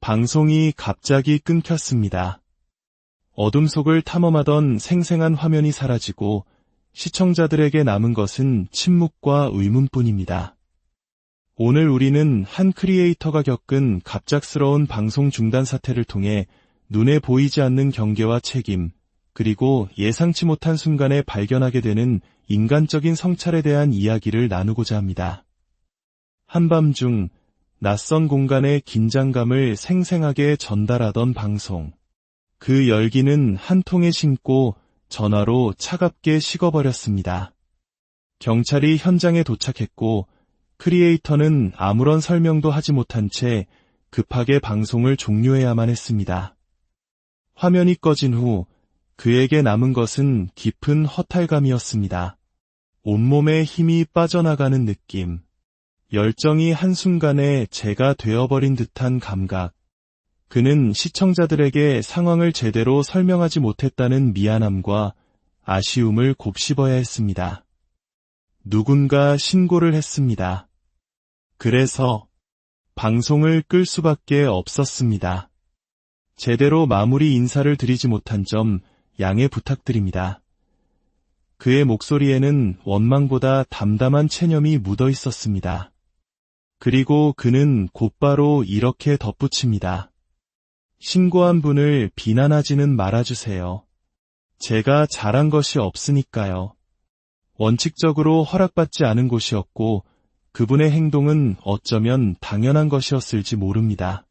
방송이 갑자기 끊겼습니다. 어둠 속을 탐험하던 생생한 화면이 사라지고 시청자들에게 남은 것은 침묵과 의문뿐입니다. 오늘 우리는 한 크리에이터가 겪은 갑작스러운 방송 중단 사태를 통해 눈에 보이지 않는 경계와 책임, 그리고 예상치 못한 순간에 발견하게 되는 인간적인 성찰에 대한 이야기를 나누고자 합니다. 한밤중 낯선 공간의 긴장감을 생생하게 전달하던 방송. 그 열기는 한 통에 심고 전화로 차갑게 식어버렸습니다. 경찰이 현장에 도착했고 크리에이터는 아무런 설명도 하지 못한 채 급하게 방송을 종료해야만 했습니다. 화면이 꺼진 후 그에게 남은 것은 깊은 허탈감이었습니다. 온몸에 힘이 빠져나가는 느낌, 열정이 한순간에 재가 되어버린 듯한 감각. 그는 시청자들에게 상황을 제대로 설명하지 못했다는 미안함과 아쉬움을 곱씹어야 했습니다. 누군가 신고를 했습니다. 그래서 방송을 끌 수밖에 없었습니다. 제대로 마무리 인사를 드리지 못한 점 양해 부탁드립니다. 그의 목소리에는 원망보다 담담한 체념이 묻어 있었습니다. 그리고 그는 곧바로 이렇게 덧붙입니다. 신고한 분을 비난하지는 말아주세요. 제가 잘한 것이 없으니까요. 원칙적으로 허락받지 않은 곳이었고 그분의 행동은 어쩌면 당연한 것이었을지 모릅니다.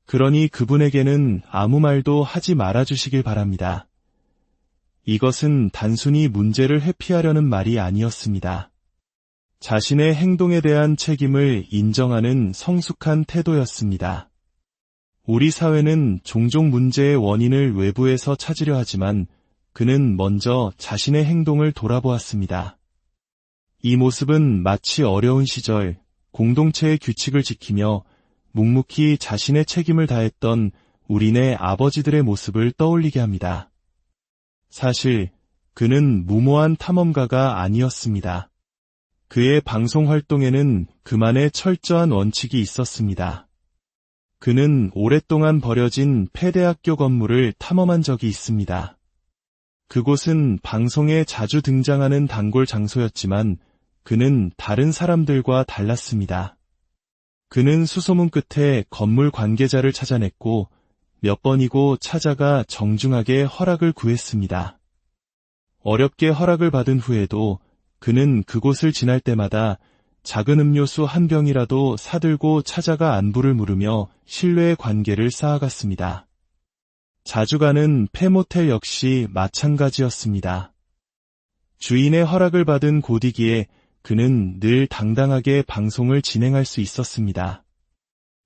그러니 그분에게는 아무 말도 하지 말아주시길 바랍니다. 이것은 단순히 문제를 회피하려는 말이 아니었습니다. 자신의 행동에 대한 책임을 인정하는 성숙한 태도였습니다. 우리 사회는 종종 문제의 원인을 외부에서 찾으려 하지만 그는 먼저 자신의 행동을 돌아보았습니다. 이 모습은 마치 어려운 시절 공동체의 규칙을 지키며 묵묵히 자신의 책임을 다했던 우리네 아버지들의 모습을 떠올리게 합니다. 사실 그는 무모한 탐험가가 아니었습니다. 그의 방송 활동에는 그만의 철저한 원칙이 있었습니다. 그는 오랫동안 버려진 폐대학교 건물을 탐험한 적이 있습니다. 그곳은 방송에 자주 등장하는 단골 장소였지만 그는 다른 사람들과 달랐습니다. 그는 수소문 끝에 건물 관계자를 찾아냈고 몇 번이고 찾아가 정중하게 허락을 구했습니다. 어렵게 허락을 받은 후에도 그는 그곳을 지날 때마다 작은 음료수 한 병이라도 사들고 찾아가 안부를 물으며 신뢰의 관계를 쌓아갔습니다. 자주 가는 폐모텔 역시 마찬가지였습니다. 주인의 허락을 받은 곳이기에 그는 늘 당당하게 방송을 진행할 수 있었습니다.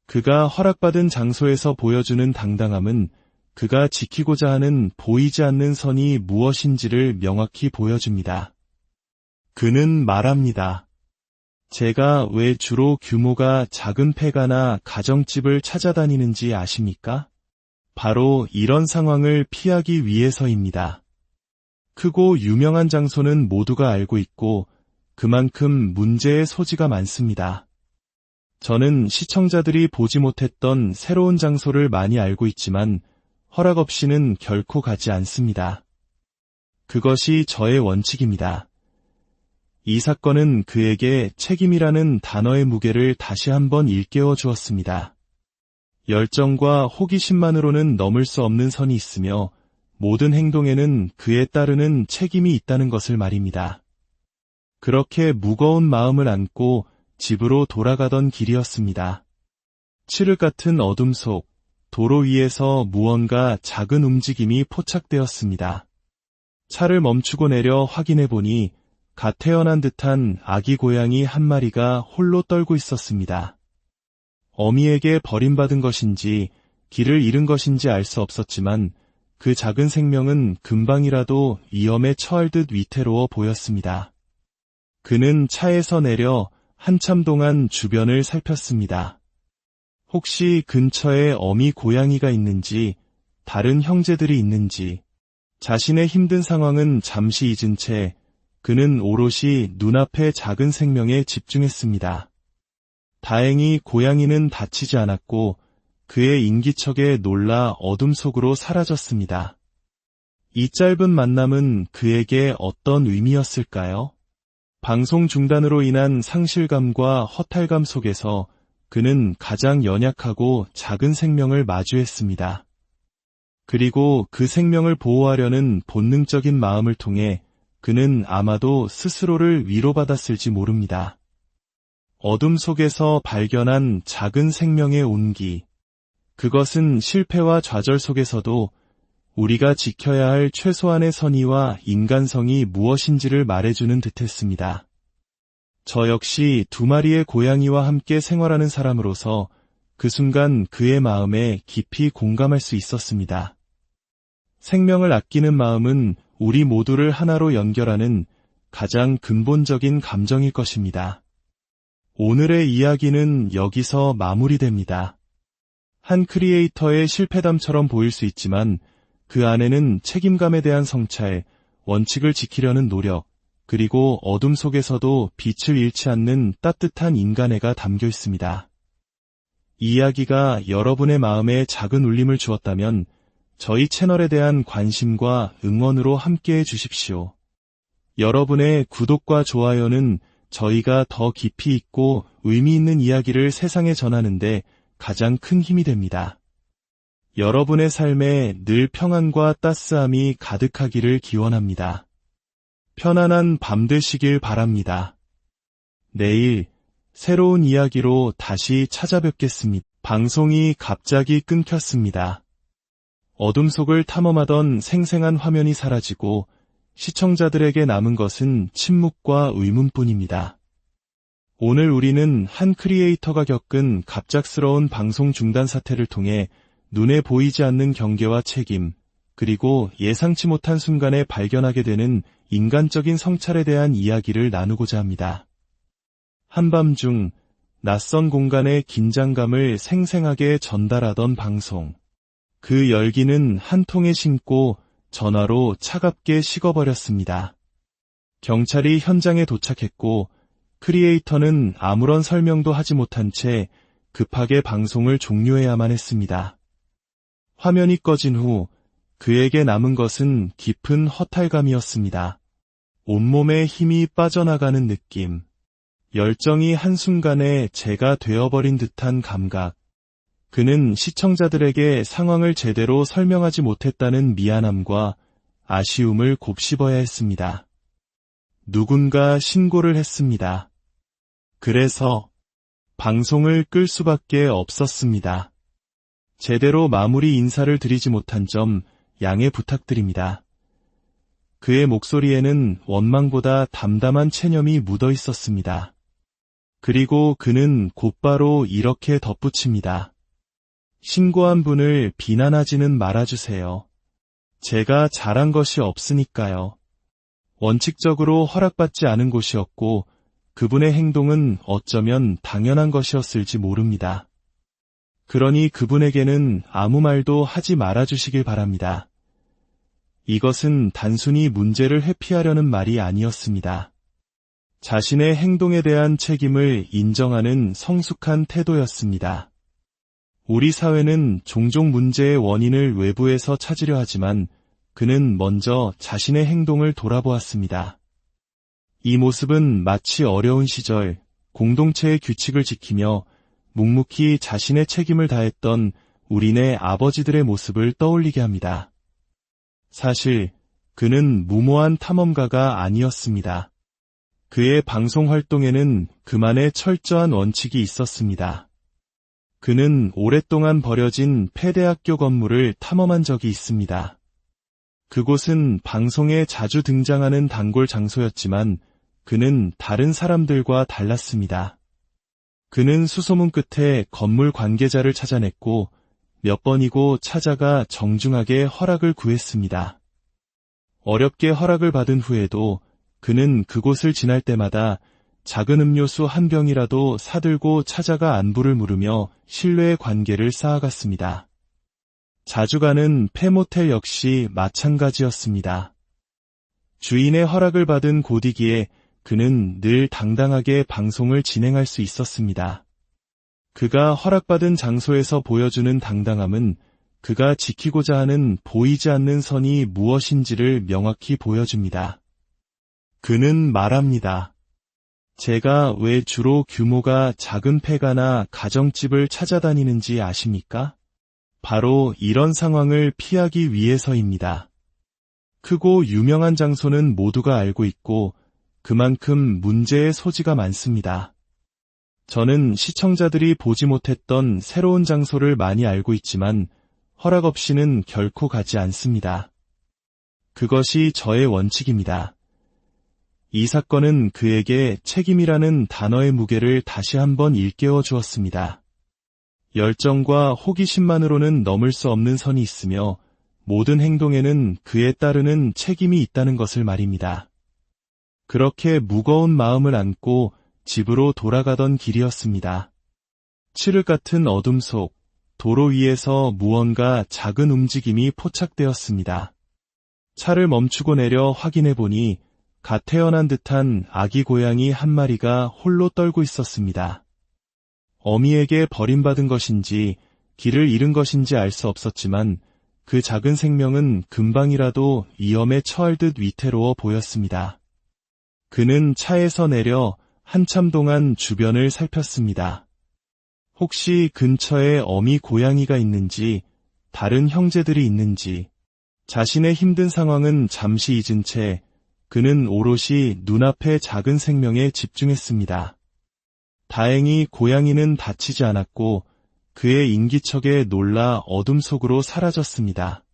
그가 허락받은 장소에서 보여주는 당당함은 그가 지키고자 하는 보이지 않는 선이 무엇인지를 명확히 보여줍니다. 그는 말합니다. 제가 왜 주로 규모가 작은 폐가나 가정집을 찾아다니는지 아십니까? 바로 이런 상황을 피하기 위해서입니다. 크고 유명한 장소는 모두가 알고 있고 그만큼 문제의 소지가 많습니다. 저는 시청자들이 보지 못했던 새로운 장소를 많이 알고 있지만 허락 없이는 결코 가지 않습니다. 그것이 저의 원칙입니다. 이 사건은 그에게 책임이라는 단어의 무게를 다시 한번 일깨워 주었습니다. 열정과 호기심만으로는 넘을 수 없는 선이 있으며 모든 행동에는 그에 따르는 책임이 있다는 것을 말입니다. 그렇게 무거운 마음을 안고 집으로 돌아가던 길이었습니다. 칠흑 같은 어둠 속 도로 위에서 무언가 작은 움직임이 포착되었습니다. 차를 멈추고 내려 확인해 보니 갓 태어난 듯한 아기 고양이 한 마리가 홀로 떨고 있었습니다. 어미에게 버림받은 것인지 길을 잃은 것인지 알 수 없었지만 그 작은 생명은 금방이라도 위험에 처할 듯 위태로워 보였습니다. 그는 차에서 내려 한참 동안 주변을 살폈습니다. 혹시 근처에 어미 고양이가 있는지, 다른 형제들이 있는지, 자신의 힘든 상황은 잠시 잊은 채 그는 오롯이 눈앞의 작은 생명에 집중했습니다. 다행히 고양이는 다치지 않았고 그의 인기척에 놀라 어둠 속으로 사라졌습니다. 이 짧은 만남은 그에게 어떤 의미였을까요? 방송 중단으로 인한 상실감과 허탈감 속에서 그는 가장 연약하고 작은 생명을 마주했습니다. 그리고 그 생명을 보호하려는 본능적인 마음을 통해 그는 아마도 스스로를 위로받았을지 모릅니다. 어둠 속에서 발견한 작은 생명의 온기. 그것은 실패와 좌절 속에서도 우리가 지켜야 할 최소한의 선의와 인간성이 무엇인지를 말해주는 듯했습니다. 저 역시 2마리의 고양이와 함께 생활하는 사람으로서 그 순간 그의 마음에 깊이 공감할 수 있었습니다. 생명을 아끼는 마음은 우리 모두를 하나로 연결하는 가장 근본적인 감정일 것입니다. 오늘의 이야기는 여기서 마무리됩니다. 한 크리에이터의 실패담처럼 보일 수 있지만 그 안에는 책임감에 대한 성찰, 원칙을 지키려는 노력, 그리고 어둠 속에서도 빛을 잃지 않는 따뜻한 인간애가 담겨 있습니다. 이 이야기가 여러분의 마음에 작은 울림을 주었다면 저희 채널에 대한 관심과 응원으로 함께해 주십시오. 여러분의 구독과 좋아요는 저희가 더 깊이 있고 의미 있는 이야기를 세상에 전하는데 가장 큰 힘이 됩니다. 여러분의 삶에 늘 평안과 따스함이 가득하기를 기원합니다. 편안한 밤 되시길 바랍니다. 내일 새로운 이야기로 다시 찾아뵙겠습니다. 방송이 갑자기 끊겼습니다. 어둠 속을 탐험하던 생생한 화면이 사라지고 시청자들에게 남은 것은 침묵과 의문뿐입니다. 오늘 우리는 한 크리에이터가 겪은 갑작스러운 방송 중단 사태를 통해 눈에 보이지 않는 경계와 책임, 그리고 예상치 못한 순간에 발견하게 되는 인간적인 성찰에 대한 이야기를 나누고자 합니다. 한밤중 낯선 공간의 긴장감을 생생하게 전달하던 방송. 그 열기는 한 통에 심고 전화로 차갑게 식어버렸습니다. 경찰이 현장에 도착했고 크리에이터는 아무런 설명도 하지 못한 채 급하게 방송을 종료해야만 했습니다. 화면이 꺼진 후 그에게 남은 것은 깊은 허탈감이었습니다. 온몸에 힘이 빠져나가는 느낌, 열정이 한순간에 재가 되어버린 듯한 감각. 그는 시청자들에게 상황을 제대로 설명하지 못했다는 미안함과 아쉬움을 곱씹어야 했습니다. 누군가 신고를 했습니다. 그래서 방송을 끌 수밖에 없었습니다. 제대로 마무리 인사를 드리지 못한 점 양해 부탁드립니다. 그의 목소리에는 원망보다 담담한 체념이 묻어 있었습니다. 그리고 그는 곧바로 이렇게 덧붙입니다. 신고한 분을 비난하지는 말아주세요. 제가 잘한 것이 없으니까요. 원칙적으로 허락받지 않은 곳이었고 그분의 행동은 어쩌면 당연한 것이었을지 모릅니다. 그러니 그분에게는 아무 말도 하지 말아주시길 바랍니다. 이것은 단순히 문제를 회피하려는 말이 아니었습니다. 자신의 행동에 대한 책임을 인정하는 성숙한 태도였습니다. 우리 사회는 종종 문제의 원인을 외부에서 찾으려 하지만 그는 먼저 자신의 행동을 돌아보았습니다. 이 모습은 마치 어려운 시절 공동체의 규칙을 지키며 묵묵히 자신의 책임을 다했던 우리네 아버지들의 모습을 떠올리게 합니다. 사실 그는 무모한 탐험가가 아니었습니다. 그의 방송 활동에는 그만의 철저한 원칙이 있었습니다. 그는 오랫동안 버려진 폐대학교 건물을 탐험한 적이 있습니다. 그곳은 방송에 자주 등장하는 단골 장소였지만 그는 다른 사람들과 달랐습니다. 그는 수소문 끝에 건물 관계자를 찾아냈고 몇 번이고 찾아가 정중하게 허락을 구했습니다. 어렵게 허락을 받은 후에도 그는 그곳을 지날 때마다 작은 음료수 한 병이라도 사들고 찾아가 안부를 물으며 신뢰의 관계를 쌓아갔습니다. 자주 가는 폐모텔 역시 마찬가지였습니다. 주인의 허락을 받은 곳이기에 그는 늘 당당하게 방송을 진행할 수 있었습니다. 그가 허락받은 장소에서 보여주는 당당함은 그가 지키고자 하는 보이지 않는 선이 무엇인지를 명확히 보여줍니다. 그는 말합니다. 제가 왜 주로 규모가 작은 폐가나 가정집을 찾아다니는지 아십니까? 바로 이런 상황을 피하기 위해서입니다. 크고 유명한 장소는 모두가 알고 있고 그만큼 문제의 소지가 많습니다. 저는 시청자들이 보지 못했던 새로운 장소를 많이 알고 있지만 허락 없이는 결코 가지 않습니다. 그것이 저의 원칙입니다. 이 사건은 그에게 책임이라는 단어의 무게를 다시 한번 일깨워 주었습니다. 열정과 호기심만으로는 넘을 수 없는 선이 있으며 모든 행동에는 그에 따르는 책임이 있다는 것을 말입니다. 그렇게 무거운 마음을 안고 집으로 돌아가던 길이었습니다. 칠흑 같은 어둠 속 도로 위에서 무언가 작은 움직임이 포착되었습니다. 차를 멈추고 내려 확인해 보니 갓 태어난 듯한 아기 고양이 한 마리가 홀로 떨고 있었습니다. 어미에게 버림받은 것인지 길을 잃은 것인지 알 수 없었지만 그 작은 생명은 금방이라도 위험에 처할 듯 위태로워 보였습니다. 그는 차에서 내려 한참 동안 주변을 살폈습니다. 혹시 근처에 어미 고양이가 있는지, 다른 형제들이 있는지, 자신의 힘든 상황은 잠시 잊은 채 그는 오롯이 눈앞의 작은 생명에 집중했습니다. 다행히 고양이는 다치지 않았고 그의 인기척에 놀라 어둠 속으로 사라졌습니다.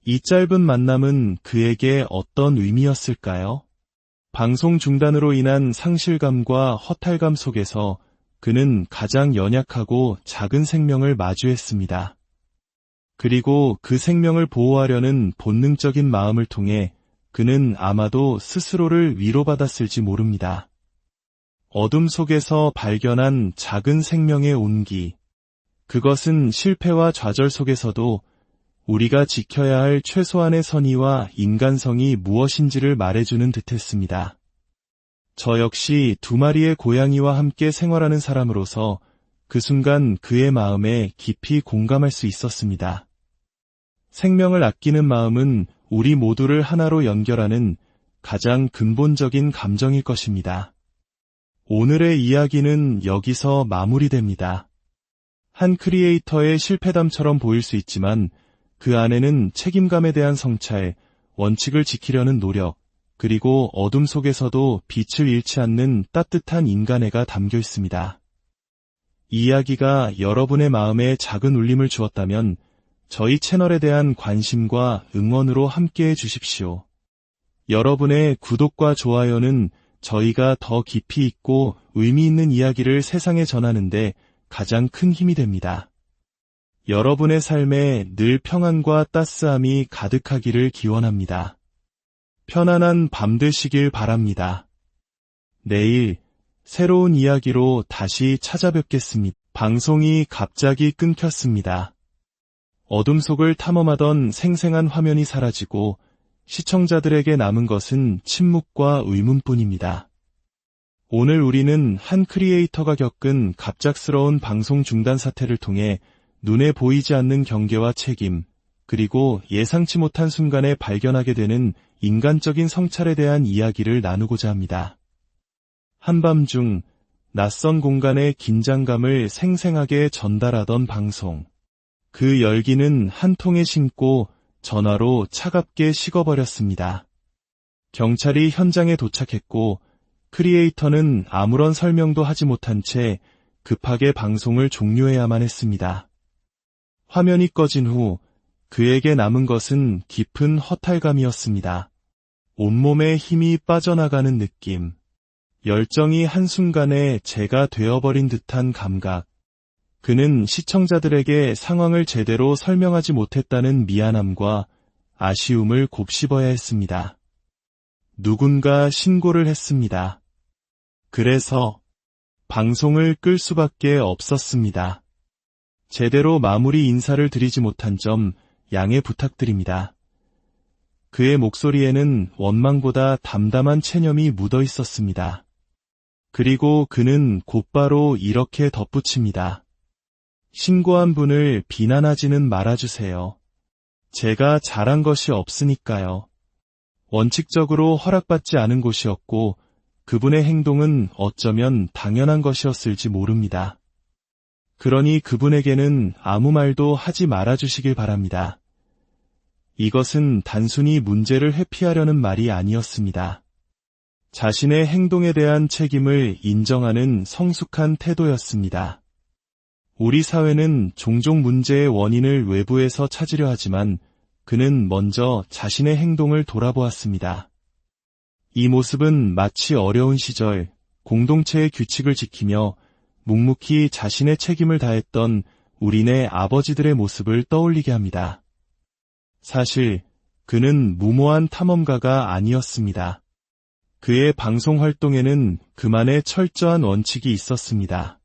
이 짧은 만남은 그에게 어떤 의미였을까요? 방송 중단으로 인한 상실감과 허탈감 속에서 그는 가장 연약하고 작은 생명을 마주했습니다. 그리고 그 생명을 보호하려는 본능적인 마음을 통해 그는 아마도 스스로를 위로받았을지 모릅니다. 어둠 속에서 발견한 작은 생명의 온기. 그것은 실패와 좌절 속에서도 우리가 지켜야 할 최소한의 선의와 인간성이 무엇인지를 말해주는 듯했습니다. 저 역시 두 마리의 고양이와 함께 생활하는 사람으로서 그 순간 그의 마음에 깊이 공감할 수 있었습니다. 생명을 아끼는 마음은 우리 모두를 하나로 연결하는 가장 근본적인 감정일 것입니다. 오늘의 이야기는 여기서 마무리됩니다. 한 크리에이터의 실패담처럼 보일 수 있지만 그 안에는 책임감에 대한 성찰, 원칙을 지키려는 노력, 그리고 어둠 속에서도 빛을 잃지 않는 따뜻한 인간애가 담겨 있습니다. 이 이야기가 여러분의 마음에 작은 울림을 주었다면 저희 채널에 대한 관심과 응원으로 함께해 주십시오. 여러분의 구독과 좋아요는 저희가 더 깊이 있고 의미 있는 이야기를 세상에 전하는데 가장 큰 힘이 됩니다. 여러분의 삶에 늘 평안과 따스함이 가득하기를 기원합니다. 편안한 밤 되시길 바랍니다. 내일 새로운 이야기로 다시 찾아뵙겠습니다. 방송이 갑자기 끊겼습니다. 어둠 속을 탐험하던 생생한 화면이 사라지고 시청자들에게 남은 것은 침묵과 의문뿐입니다. 오늘 우리는 한 크리에이터가 겪은 갑작스러운 방송 중단 사태를 통해 눈에 보이지 않는 경계와 책임, 그리고 예상치 못한 순간에 발견하게 되는 인간적인 성찰에 대한 이야기를 나누고자 합니다. 한밤중 낯선 공간의 긴장감을 생생하게 전달하던 방송. 그 열기는 한 통에 심고 전화로 차갑게 식어버렸습니다. 경찰이 현장에 도착했고 크리에이터는 아무런 설명도 하지 못한 채 급하게 방송을 종료해야만 했습니다. 화면이 꺼진 후 그에게 남은 것은 깊은 허탈감이었습니다. 온몸에 힘이 빠져나가는 느낌, 열정이 한순간에 재가 되어버린 듯한 감각. 그는 시청자들에게 상황을 제대로 설명하지 못했다는 미안함과 아쉬움을 곱씹어야 했습니다. 누군가 신고를 했습니다. 그래서 방송을 끌 수밖에 없었습니다. 제대로 마무리 인사를 드리지 못한 점 양해 부탁드립니다. 그의 목소리에는 원망보다 담담한 체념이 묻어 있었습니다. 그리고 그는 곧바로 이렇게 덧붙입니다. 신고한 분을 비난하지는 말아주세요. 제가 잘한 것이 없으니까요. 원칙적으로 허락받지 않은 곳이었고 그분의 행동은 어쩌면 당연한 것이었을지 모릅니다. 그러니 그분에게는 아무 말도 하지 말아주시길 바랍니다. 이것은 단순히 문제를 회피하려는 말이 아니었습니다. 자신의 행동에 대한 책임을 인정하는 성숙한 태도였습니다. 우리 사회는 종종 문제의 원인을 외부에서 찾으려 하지만 그는 먼저 자신의 행동을 돌아보았습니다. 이 모습은 마치 어려운 시절 공동체의 규칙을 지키며 묵묵히 자신의 책임을 다했던 우리네 아버지들의 모습을 떠올리게 합니다. 사실 그는 무모한 탐험가가 아니었습니다. 그의 방송 활동에는 그만의 철저한 원칙이 있었습니다.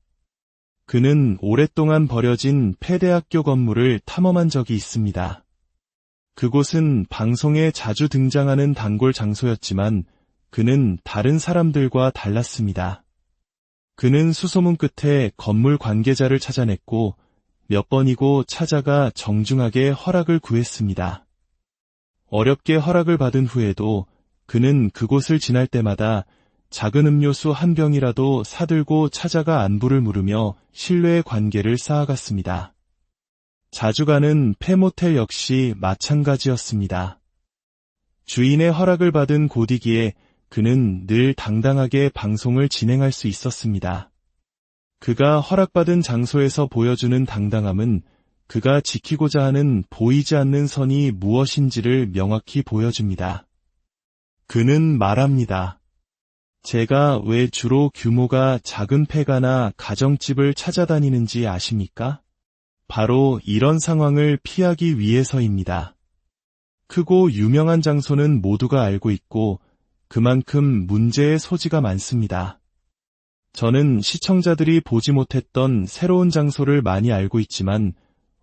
그는 오랫동안 버려진 폐대학교 건물을 탐험한 적이 있습니다. 그곳은 방송에 자주 등장하는 단골 장소였지만 그는 다른 사람들과 달랐습니다. 그는 수소문 끝에 건물 관계자를 찾아냈고 몇 번이고 찾아가 정중하게 허락을 구했습니다. 어렵게 허락을 받은 후에도 그는 그곳을 지날 때마다 작은 음료수 한 병이라도 사들고 찾아가 안부를 물으며 신뢰의 관계를 쌓아갔습니다. 자주 가는 폐모텔 역시 마찬가지였습니다. 주인의 허락을 받은 곳이기에 그는 늘 당당하게 방송을 진행할 수 있었습니다. 그가 허락받은 장소에서 보여주는 당당함은 그가 지키고자 하는 보이지 않는 선이 무엇인지를 명확히 보여줍니다. 그는 말합니다. 제가 왜 주로 규모가 작은 폐가나 가정집을 찾아다니는지 아십니까? 바로 이런 상황을 피하기 위해서입니다. 크고 유명한 장소는 모두가 알고 있고 그만큼 문제의 소지가 많습니다. 저는 시청자들이 보지 못했던 새로운 장소를 많이 알고 있지만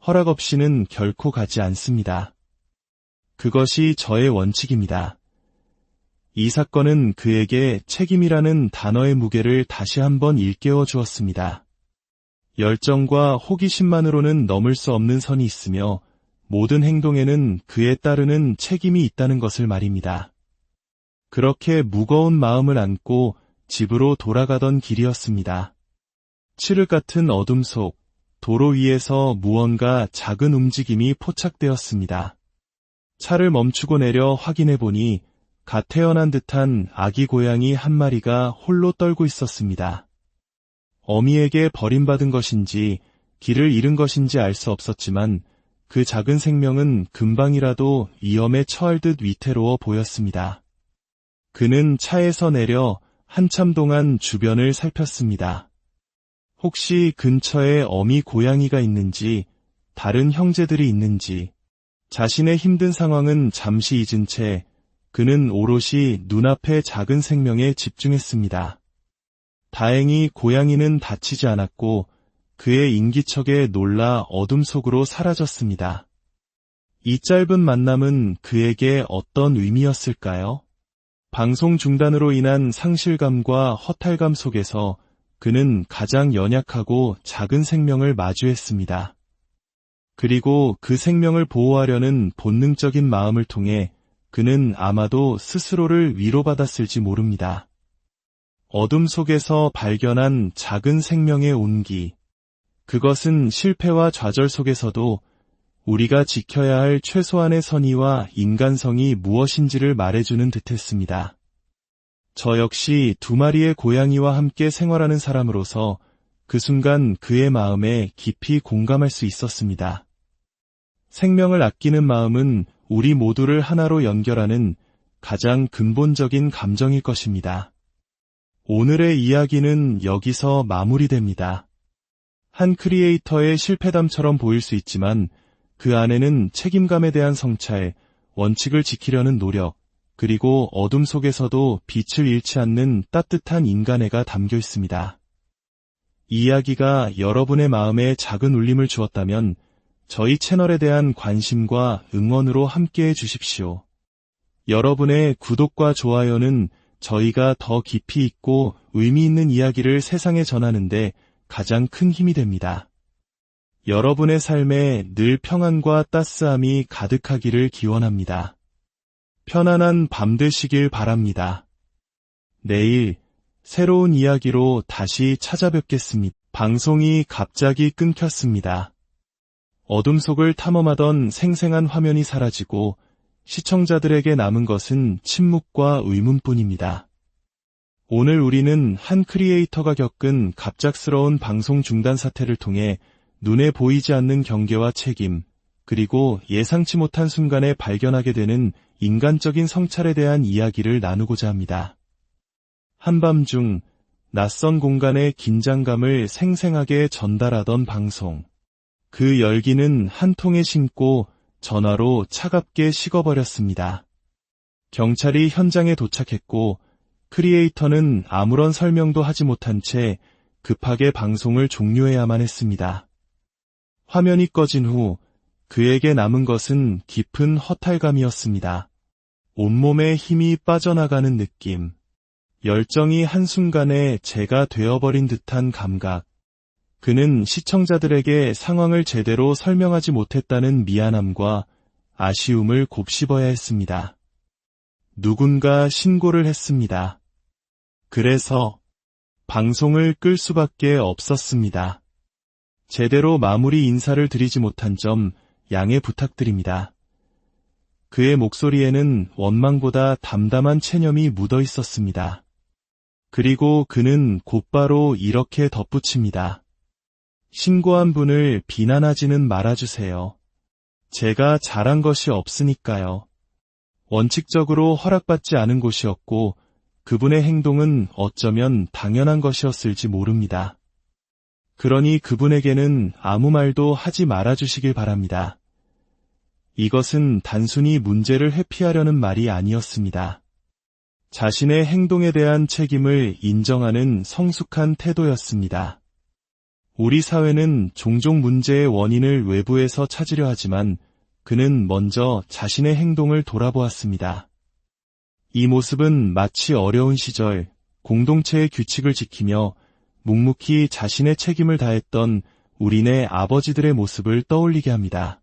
허락 없이는 결코 가지 않습니다. 그것이 저의 원칙입니다. 이 사건은 그에게 책임이라는 단어의 무게를 다시 한번 일깨워 주었습니다. 열정과 호기심만으로는 넘을 수 없는 선이 있으며 모든 행동에는 그에 따르는 책임이 있다는 것을 말입니다. 그렇게 무거운 마음을 안고 집으로 돌아가던 길이었습니다. 칠흑 같은 어둠 속 도로 위에서 무언가 작은 움직임이 포착되었습니다. 차를 멈추고 내려 확인해 보니 갓 태어난 듯한 아기 고양이 한 마리가 홀로 떨고 있었습니다. 어미에게 버림받은 것인지 길을 잃은 것인지 알 수 없었지만 그 작은 생명은 금방이라도 위험에 처할 듯 위태로워 보였습니다. 그는 차에서 내려 한참 동안 주변을 살폈습니다. 혹시 근처에 어미 고양이가 있는지, 다른 형제들이 있는지, 자신의 힘든 상황은 잠시 잊은 채 그는 오롯이 눈앞의 작은 생명에 집중했습니다. 다행히 고양이는 다치지 않았고 그의 인기척에 놀라 어둠 속으로 사라졌습니다. 이 짧은 만남은 그에게 어떤 의미였을까요? 방송 중단으로 인한 상실감과 허탈감 속에서 그는 가장 연약하고 작은 생명을 마주했습니다. 그리고 그 생명을 보호하려는 본능적인 마음을 통해 그는 아마도 스스로를 위로받았을지 모릅니다. 어둠 속에서 발견한 작은 생명의 온기. 그것은 실패와 좌절 속에서도 우리가 지켜야 할 최소한의 선의와 인간성이 무엇인지를 말해주는 듯했습니다. 저 역시 두 마리의 고양이와 함께 생활하는 사람으로서 그 순간 그의 마음에 깊이 공감할 수 있었습니다. 생명을 아끼는 마음은 우리 모두를 하나로 연결하는 가장 근본적인 감정일 것입니다. 오늘의 이야기는 여기서 마무리됩니다. 한 크리에이터의 실패담처럼 보일 수 있지만 그 안에는 책임감에 대한 성찰, 원칙을 지키려는 노력, 그리고 어둠 속에서도 빛을 잃지 않는 따뜻한 인간애가 담겨 있습니다. 이 이야기가 여러분의 마음에 작은 울림을 주었다면 저희 채널에 대한 관심과 응원으로 함께해 주십시오. 여러분의 구독과 좋아요는 저희가 더 깊이 있고 의미 있는 이야기를 세상에 전하는데 가장 큰 힘이 됩니다. 여러분의 삶에 늘 평안과 따스함이 가득하기를 기원합니다. 편안한 밤 되시길 바랍니다. 내일 새로운 이야기로 다시 찾아뵙겠습니다. 방송이 갑자기 끊겼습니다. 어둠 속을 탐험하던 생생한 화면이 사라지고 시청자들에게 남은 것은 침묵과 의문뿐입니다. 오늘 우리는 한 크리에이터가 겪은 갑작스러운 방송 중단 사태를 통해 눈에 보이지 않는 경계와 책임, 그리고 예상치 못한 순간에 발견하게 되는 인간적인 성찰에 대한 이야기를 나누고자 합니다. 한밤중 낯선 공간의 긴장감을 생생하게 전달하던 방송. 그 열기는 한 통에 심고 전화로 차갑게 식어버렸습니다. 경찰이 현장에 도착했고 크리에이터는 아무런 설명도 하지 못한 채 급하게 방송을 종료해야만 했습니다. 화면이 꺼진 후 그에게 남은 것은 깊은 허탈감이었습니다. 온몸에 힘이 빠져나가는 느낌. 열정이 한순간에 재가 되어버린 듯한 감각. 그는 시청자들에게 상황을 제대로 설명하지 못했다는 미안함과 아쉬움을 곱씹어야 했습니다. 누군가 신고를 했습니다. 그래서 방송을 끌 수밖에 없었습니다. 제대로 마무리 인사를 드리지 못한 점 양해 부탁드립니다. 그의 목소리에는 원망보다 담담한 체념이 묻어 있었습니다. 그리고 그는 곧바로 이렇게 덧붙입니다. 신고한 분을 비난하지는 말아주세요. 제가 잘한 것이 없으니까요. 원칙적으로 허락받지 않은 곳이었고 그분의 행동은 어쩌면 당연한 것이었을지 모릅니다. 그러니 그분에게는 아무 말도 하지 말아주시길 바랍니다. 이것은 단순히 문제를 회피하려는 말이 아니었습니다. 자신의 행동에 대한 책임을 인정하는 성숙한 태도였습니다. 우리 사회는 종종 문제의 원인을 외부에서 찾으려 하지만 그는 먼저 자신의 행동을 돌아보았습니다. 이 모습은 마치 어려운 시절 공동체의 규칙을 지키며 묵묵히 자신의 책임을 다했던 우리네 아버지들의 모습을 떠올리게 합니다.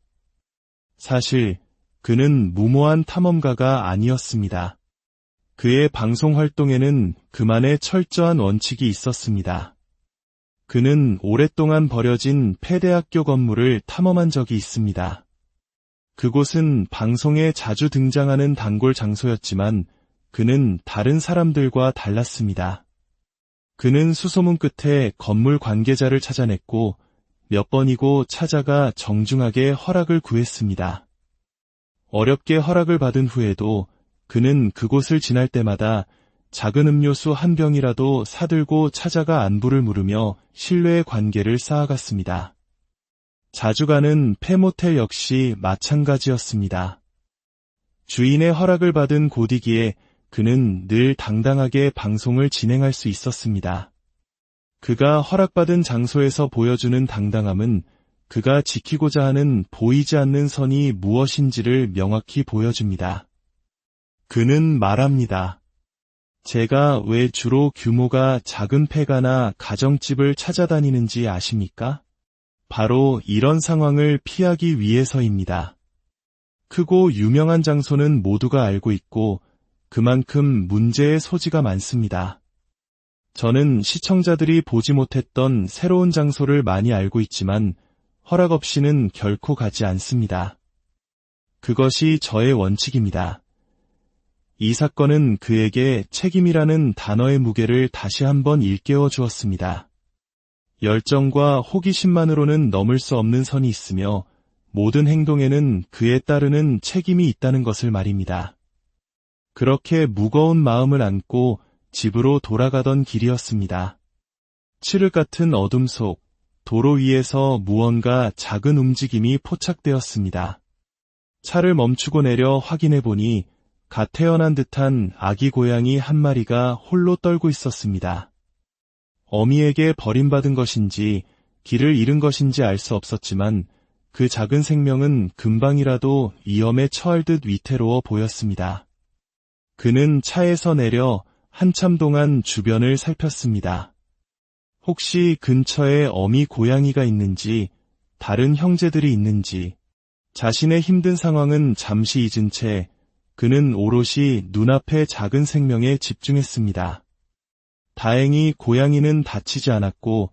사실 그는 무모한 탐험가가 아니었습니다. 그의 방송 활동에는 그만의 철저한 원칙이 있었습니다. 그는 오랫동안 버려진 폐대학교 건물을 탐험한 적이 있습니다. 그곳은 방송에 자주 등장하는 단골 장소였지만 그는 다른 사람들과 달랐습니다. 그는 수소문 끝에 건물 관계자를 찾아냈고 몇 번이고 찾아가 정중하게 허락을 구했습니다. 어렵게 허락을 받은 후에도 그는 그곳을 지날 때마다 작은 음료수 한 병이라도 사들고 찾아가 안부를 물으며 신뢰의 관계를 쌓아갔습니다. 자주 가는 폐모텔 역시 마찬가지였습니다. 주인의 허락을 받은 곳이기에 그는 늘 당당하게 방송을 진행할 수 있었습니다. 그가 허락받은 장소에서 보여주는 당당함은 그가 지키고자 하는 보이지 않는 선이 무엇인지를 명확히 보여줍니다. 그는 말합니다. 제가 왜 주로 규모가 작은 폐가나 가정집을 찾아다니는지 아십니까? 바로 이런 상황을 피하기 위해서입니다. 크고 유명한 장소는 모두가 알고 있고 그만큼 문제의 소지가 많습니다. 저는 시청자들이 보지 못했던 새로운 장소를 많이 알고 있지만 허락 없이는 결코 가지 않습니다. 그것이 저의 원칙입니다. 이 사건은 그에게 책임이라는 단어의 무게를 다시 한번 일깨워 주었습니다. 열정과 호기심만으로는 넘을 수 없는 선이 있으며 모든 행동에는 그에 따르는 책임이 있다는 것을 말입니다. 그렇게 무거운 마음을 안고 집으로 돌아가던 길이었습니다. 칠흑 같은 어둠 속 도로 위에서 무언가 작은 움직임이 포착되었습니다. 차를 멈추고 내려 확인해 보니 갓 태어난 듯한 아기 고양이 한 마리가 홀로 떨고 있었습니다. 어미에게 버림받은 것인지 길을 잃은 것인지 알 수 없었지만 그 작은 생명은 금방이라도 위험에 처할 듯 위태로워 보였습니다. 그는 차에서 내려 한참 동안 주변을 살폈습니다. 혹시 근처에 어미 고양이가 있는지, 다른 형제들이 있는지, 자신의 힘든 상황은 잠시 잊은 채 그는 오롯이 눈앞의 작은 생명에 집중했습니다. 다행히 고양이는 다치지 않았고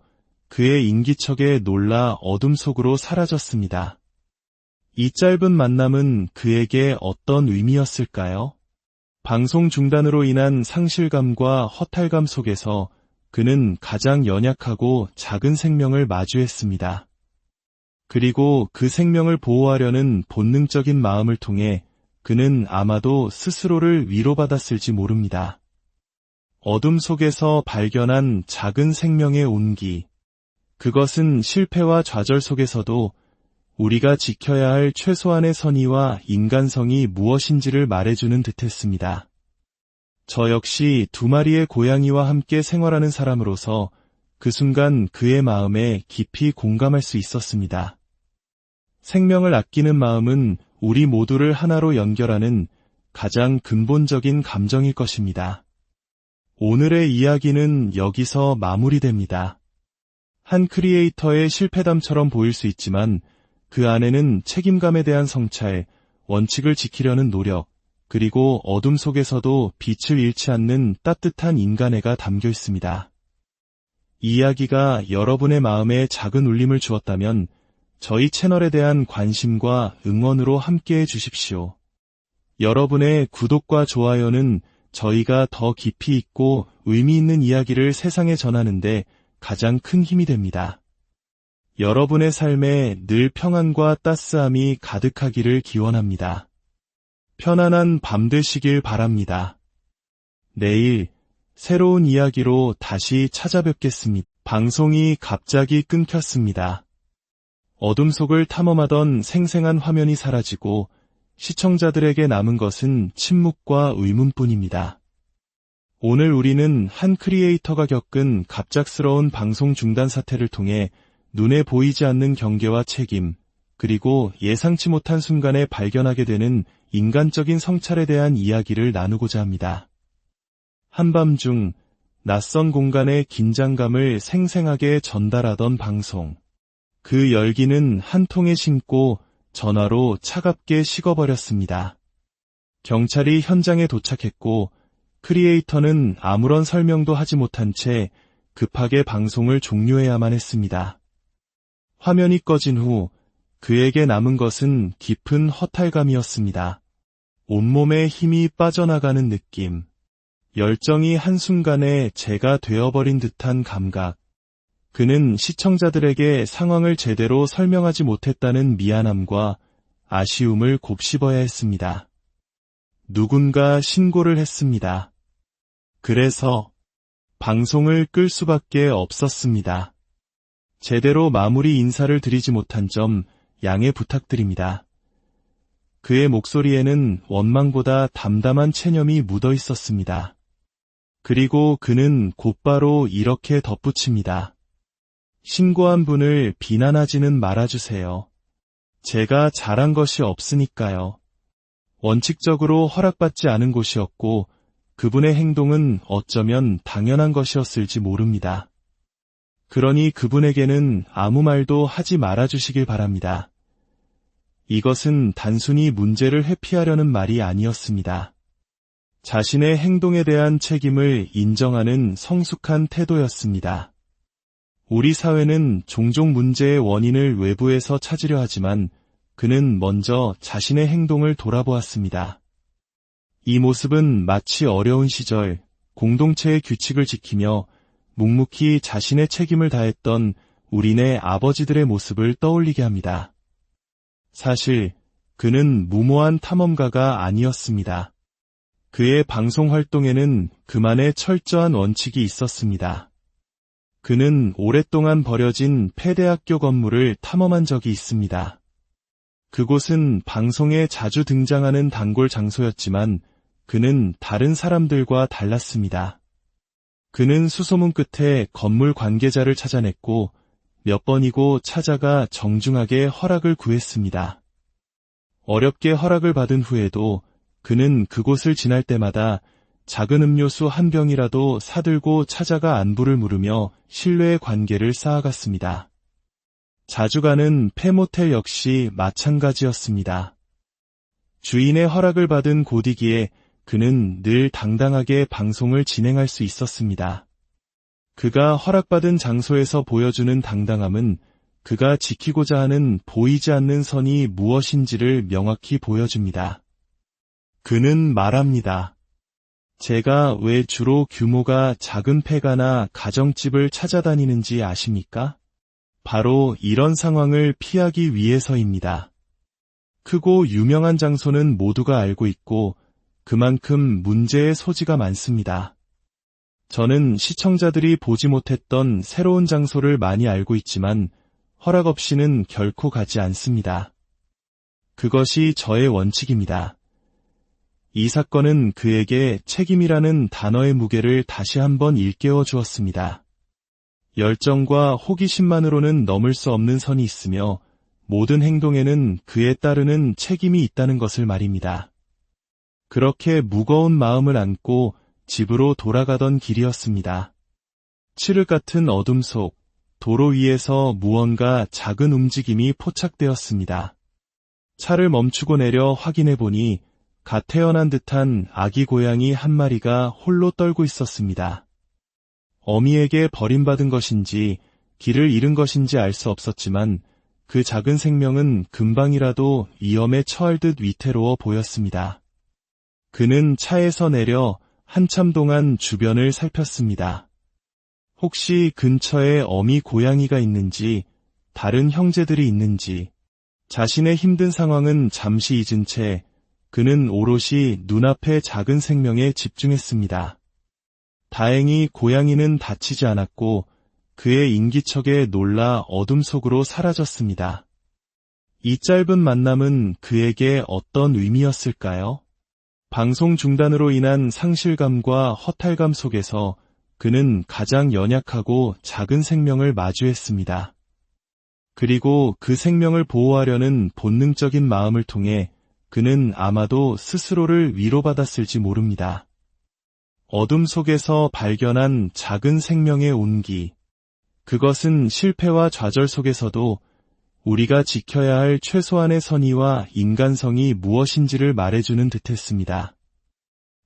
그의 인기척에 놀라 어둠 속으로 사라졌습니다. 이 짧은 만남은 그에게 어떤 의미였을까요? 방송 중단으로 인한 상실감과 허탈감 속에서 그는 가장 연약하고 작은 생명을 마주했습니다. 그리고 그 생명을 보호하려는 본능적인 마음을 통해 그는 아마도 스스로를 위로받았을지 모릅니다. 어둠 속에서 발견한 작은 생명의 온기. 그것은 실패와 좌절 속에서도 우리가 지켜야 할 최소한의 선의와 인간성이 무엇인지를 말해주는 듯했습니다. 저 역시 2마리의 고양이와 함께 생활하는 사람으로서 그 순간 그의 마음에 깊이 공감할 수 있었습니다. 생명을 아끼는 마음은 우리 모두를 하나로 연결하는 가장 근본적인 감정일 것입니다. 오늘의 이야기는 여기서 마무리됩니다. 한 크리에이터의 실패담처럼 보일 수 있지만 그 안에는 책임감에 대한 성찰, 원칙을 지키려는 노력, 그리고 어둠 속에서도 빛을 잃지 않는 따뜻한 인간애가 담겨 있습니다. 이 이야기가 여러분의 마음에 작은 울림을 주었다면 저희 채널에 대한 관심과 응원으로 함께해 주십시오. 여러분의 구독과 좋아요는 저희가 더 깊이 있고 의미 있는 이야기를 세상에 전하는데 가장 큰 힘이 됩니다. 여러분의 삶에 늘 평안과 따스함이 가득하기를 기원합니다. 편안한 밤 되시길 바랍니다. 내일 새로운 이야기로 다시 찾아뵙겠습니다. 방송이 갑자기 끊겼습니다. 어둠 속을 탐험하던 생생한 화면이 사라지고 시청자들에게 남은 것은 침묵과 의문뿐입니다. 오늘 우리는 한 크리에이터가 겪은 갑작스러운 방송 중단 사태를 통해 눈에 보이지 않는 경계와 책임, 그리고 예상치 못한 순간에 발견하게 되는 인간적인 성찰에 대한 이야기를 나누고자 합니다. 한밤중 낯선 공간의 긴장감을 생생하게 전달하던 방송. 그 열기는 한 통에 심고 전화로 차갑게 식어버렸습니다. 경찰이 현장에 도착했고 크리에이터는 아무런 설명도 하지 못한 채 급하게 방송을 종료해야만 했습니다. 화면이 꺼진 후 그에게 남은 것은 깊은 허탈감이었습니다. 온몸에 힘이 빠져나가는 느낌. 열정이 한순간에 재가 되어버린 듯한 감각. 그는 시청자들에게 상황을 제대로 설명하지 못했다는 미안함과 아쉬움을 곱씹어야 했습니다. 누군가 신고를 했습니다. 그래서 방송을 끌 수밖에 없었습니다. 제대로 마무리 인사를 드리지 못한 점 양해 부탁드립니다. 그의 목소리에는 원망보다 담담한 체념이 묻어 있었습니다. 그리고 그는 곧바로 이렇게 덧붙입니다. 신고한 분을 비난하지는 말아주세요. 제가 잘한 것이 없으니까요. 원칙적으로 허락받지 않은 곳이었고 그분의 행동은 어쩌면 당연한 것이었을지 모릅니다. 그러니 그분에게는 아무 말도 하지 말아주시길 바랍니다. 이것은 단순히 문제를 회피하려는 말이 아니었습니다. 자신의 행동에 대한 책임을 인정하는 성숙한 태도였습니다. 우리 사회는 종종 문제의 원인을 외부에서 찾으려 하지만 그는 먼저 자신의 행동을 돌아보았습니다. 이 모습은 마치 어려운 시절 공동체의 규칙을 지키며 묵묵히 자신의 책임을 다했던 우리네 아버지들의 모습을 떠올리게 합니다. 사실 그는 무모한 탐험가가 아니었습니다. 그의 방송 활동에는 그만의 철저한 원칙이 있었습니다. 그는 오랫동안 버려진 폐대학교 건물을 탐험한 적이 있습니다. 그곳은 방송에 자주 등장하는 단골 장소였지만 그는 다른 사람들과 달랐습니다. 그는 수소문 끝에 건물 관계자를 찾아냈고 몇 번이고 찾아가 정중하게 허락을 구했습니다. 어렵게 허락을 받은 후에도 그는 그곳을 지날 때마다 작은 음료수 한 병이라도 사들고 찾아가 안부를 물으며 신뢰의 관계를 쌓아갔습니다. 자주 가는 폐모텔 역시 마찬가지였습니다. 주인의 허락을 받은 곳이기에 그는 늘 당당하게 방송을 진행할 수 있었습니다. 그가 허락받은 장소에서 보여주는 당당함은 그가 지키고자 하는 보이지 않는 선이 무엇인지를 명확히 보여줍니다. 그는 말합니다. 제가 왜 주로 규모가 작은 폐가나 가정집을 찾아다니는지 아십니까? 바로 이런 상황을 피하기 위해서입니다. 크고 유명한 장소는 모두가 알고 있고 그만큼 문제의 소지가 많습니다. 저는 시청자들이 보지 못했던 새로운 장소를 많이 알고 있지만 허락 없이는 결코 가지 않습니다. 그것이 저의 원칙입니다. 이 사건은 그에게 책임이라는 단어의 무게를 다시 한번 일깨워 주었습니다. 열정과 호기심만으로는 넘을 수 없는 선이 있으며 모든 행동에는 그에 따르는 책임이 있다는 것을 말입니다. 그렇게 무거운 마음을 안고 집으로 돌아가던 길이었습니다. 칠흑 같은 어둠 속 도로 위에서 무언가 작은 움직임이 포착되었습니다. 차를 멈추고 내려 확인해 보니 갓 태어난 듯한 아기 고양이 한 마리가 홀로 떨고 있었습니다. 어미에게 버림받은 것인지 길을 잃은 것인지 알 수 없었지만 그 작은 생명은 금방이라도 위험에 처할 듯 위태로워 보였습니다. 그는 차에서 내려 한참 동안 주변을 살폈습니다. 혹시 근처에 어미 고양이가 있는지, 다른 형제들이 있는지, 자신의 힘든 상황은 잠시 잊은 채 그는 오롯이 눈앞의 작은 생명에 집중했습니다. 다행히 고양이는 다치지 않았고 그의 인기척에 놀라 어둠 속으로 사라졌습니다. 이 짧은 만남은 그에게 어떤 의미였을까요? 방송 중단으로 인한 상실감과 허탈감 속에서 그는 가장 연약하고 작은 생명을 마주했습니다. 그리고 그 생명을 보호하려는 본능적인 마음을 통해 그는 아마도 스스로를 위로받았을지 모릅니다. 어둠 속에서 발견한 작은 생명의 온기. 그것은 실패와 좌절 속에서도 우리가 지켜야 할 최소한의 선의와 인간성이 무엇인지를 말해주는 듯했습니다.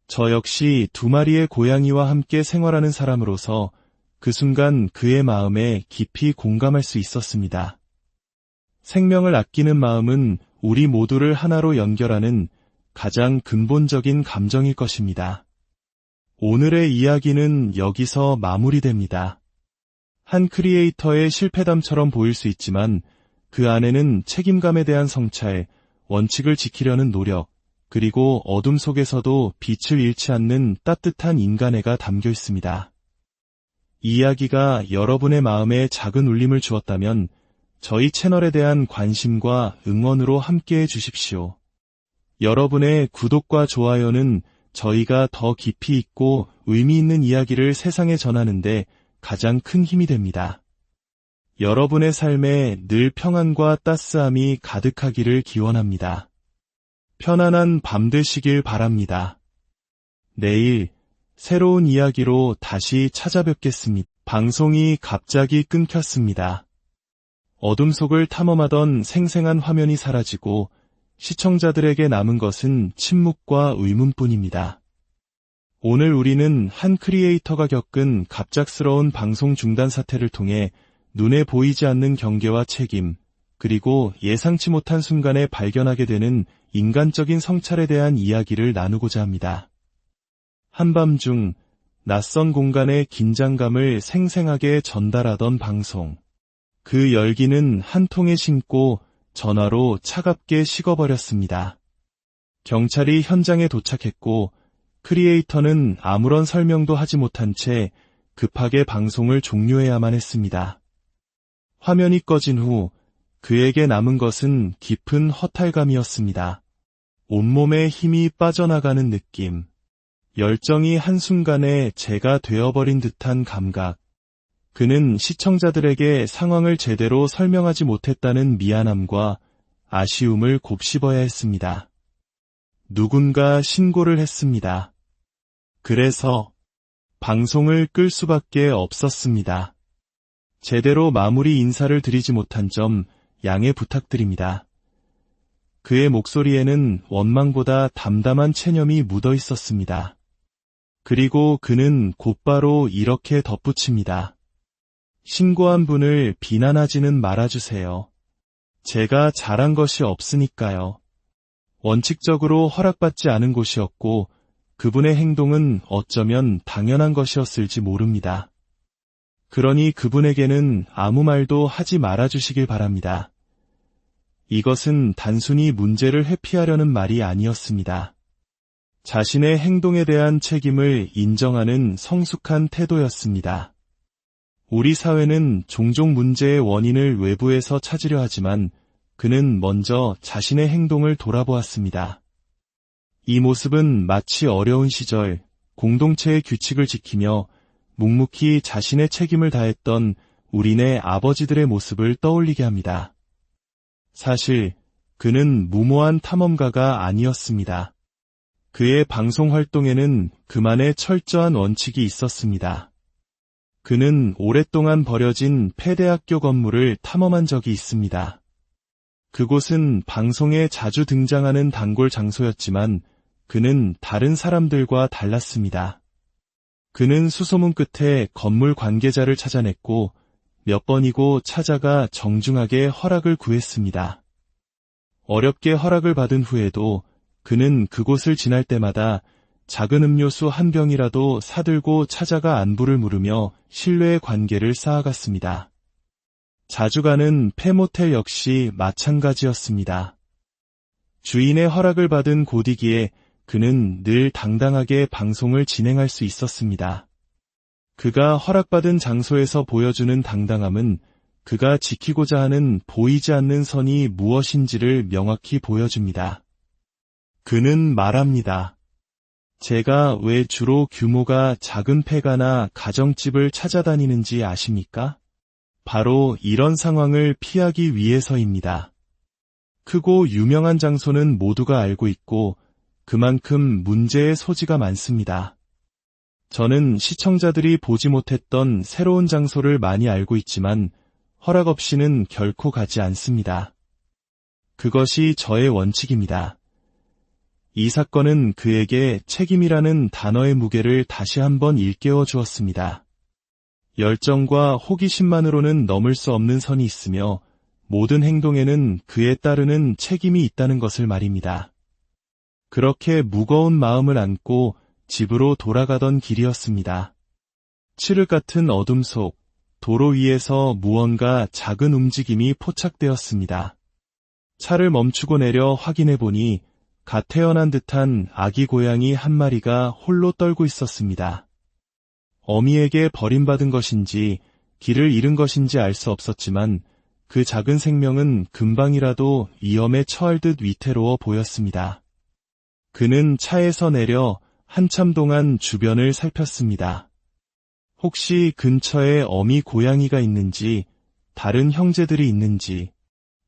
저 역시 두 마리의 고양이와 함께 생활하는 사람으로서 그 순간 그의 마음에 깊이 공감할 수 있었습니다. 생명을 아끼는 마음은 우리 모두를 하나로 연결하는 가장 근본적인 감정일 것입니다. 오늘의 이야기는 여기서 마무리됩니다. 한 크리에이터의 실패담처럼 보일 수 있지만 그 안에는 책임감에 대한 성찰, 원칙을 지키려는 노력, 그리고 어둠 속에서도 빛을 잃지 않는 따뜻한 인간애가 담겨 있습니다. 이 이야기가 여러분의 마음에 작은 울림을 주었다면 저희 채널에 대한 관심과 응원으로 함께해 주십시오. 여러분의 구독과 좋아요는 저희가 더 깊이 있고 의미 있는 이야기를 세상에 전하는데 가장 큰 힘이 됩니다. 여러분의 삶에 늘 평안과 따스함이 가득하기를 기원합니다. 편안한 밤 되시길 바랍니다. 내일 새로운 이야기로 다시 찾아뵙겠습니다. 방송이 갑자기 끊겼습니다. 어둠 속을 탐험하던 생생한 화면이 사라지고 시청자들에게 남은 것은 침묵과 의문뿐입니다. 오늘 우리는 한 크리에이터가 겪은 갑작스러운 방송 중단 사태를 통해 눈에 보이지 않는 경계와 책임, 그리고 예상치 못한 순간에 발견하게 되는 인간적인 성찰에 대한 이야기를 나누고자 합니다. 한밤중 낯선 공간의 긴장감을 생생하게 전달하던 방송. 그 열기는 한 통에 심고 전화로 차갑게 식어버렸습니다. 경찰이 현장에 도착했고 크리에이터는 아무런 설명도 하지 못한 채 급하게 방송을 종료해야만 했습니다. 화면이 꺼진 후 그에게 남은 것은 깊은 허탈감이었습니다. 온몸에 힘이 빠져나가는 느낌, 열정이 한순간에 재가 되어버린 듯한 감각. 그는 시청자들에게 상황을 제대로 설명하지 못했다는 미안함과 아쉬움을 곱씹어야 했습니다. 누군가 신고를 했습니다. 그래서 방송을 끌 수밖에 없었습니다. 제대로 마무리 인사를 드리지 못한 점 양해 부탁드립니다. 그의 목소리에는 원망보다 담담한 체념이 묻어 있었습니다. 그리고 그는 곧바로 이렇게 덧붙입니다. 신고한 분을 비난하지는 말아주세요. 제가 잘한 것이 없으니까요. 원칙적으로 허락받지 않은 곳이었고 그분의 행동은 어쩌면 당연한 것이었을지 모릅니다. 그러니 그분에게는 아무 말도 하지 말아주시길 바랍니다. 이것은 단순히 문제를 회피하려는 말이 아니었습니다. 자신의 행동에 대한 책임을 인정하는 성숙한 태도였습니다. 우리 사회는 종종 문제의 원인을 외부에서 찾으려 하지만 그는 먼저 자신의 행동을 돌아보았습니다. 이 모습은 마치 어려운 시절 공동체의 규칙을 지키며 묵묵히 자신의 책임을 다했던 우리네 아버지들의 모습을 떠올리게 합니다. 사실 그는 무모한 탐험가가 아니었습니다. 그의 방송 활동에는 그만의 철저한 원칙이 있었습니다. 그는 오랫동안 버려진 폐대학교 건물을 탐험한 적이 있습니다. 그곳은 방송에 자주 등장하는 단골 장소였지만 그는 다른 사람들과 달랐습니다. 그는 수소문 끝에 건물 관계자를 찾아냈고 몇 번이고 찾아가 정중하게 허락을 구했습니다. 어렵게 허락을 받은 후에도 그는 그곳을 지날 때마다 작은 음료수 한 병이라도 사들고 찾아가 안부를 물으며 신뢰의 관계를 쌓아갔습니다. 자주 가는 폐모텔 역시 마찬가지였습니다. 주인의 허락을 받은 곳이기에 그는 늘 당당하게 방송을 진행할 수 있었습니다. 그가 허락받은 장소에서 보여주는 당당함은 그가 지키고자 하는 보이지 않는 선이 무엇인지를 명확히 보여줍니다. 그는 말합니다. 제가 왜 주로 규모가 작은 폐가나 가정집을 찾아다니는지 아십니까? 바로 이런 상황을 피하기 위해서입니다. 크고 유명한 장소는 모두가 알고 있고 그만큼 문제의 소지가 많습니다. 저는 시청자들이 보지 못했던 새로운 장소를 많이 알고 있지만 허락 없이는 결코 가지 않습니다. 그것이 저의 원칙입니다. 이 사건은 그에게 책임이라는 단어의 무게를 다시 한번 일깨워 주었습니다. 열정과 호기심만으로는 넘을 수 없는 선이 있으며 모든 행동에는 그에 따르는 책임이 있다는 것을 말입니다. 그렇게 무거운 마음을 안고 집으로 돌아가던 길이었습니다. 칠흑 같은 어둠 속 도로 위에서 무언가 작은 움직임이 포착되었습니다. 차를 멈추고 내려 확인해 보니 갓 태어난 듯한 아기 고양이 한 마리가 홀로 떨고 있었습니다. 어미에게 버림받은 것인지 길을 잃은 것인지 알 수 없었지만 그 작은 생명은 금방이라도 위험에 처할 듯 위태로워 보였습니다. 그는 차에서 내려 한참 동안 주변을 살폈습니다. 혹시 근처에 어미 고양이가 있는지, 다른 형제들이 있는지,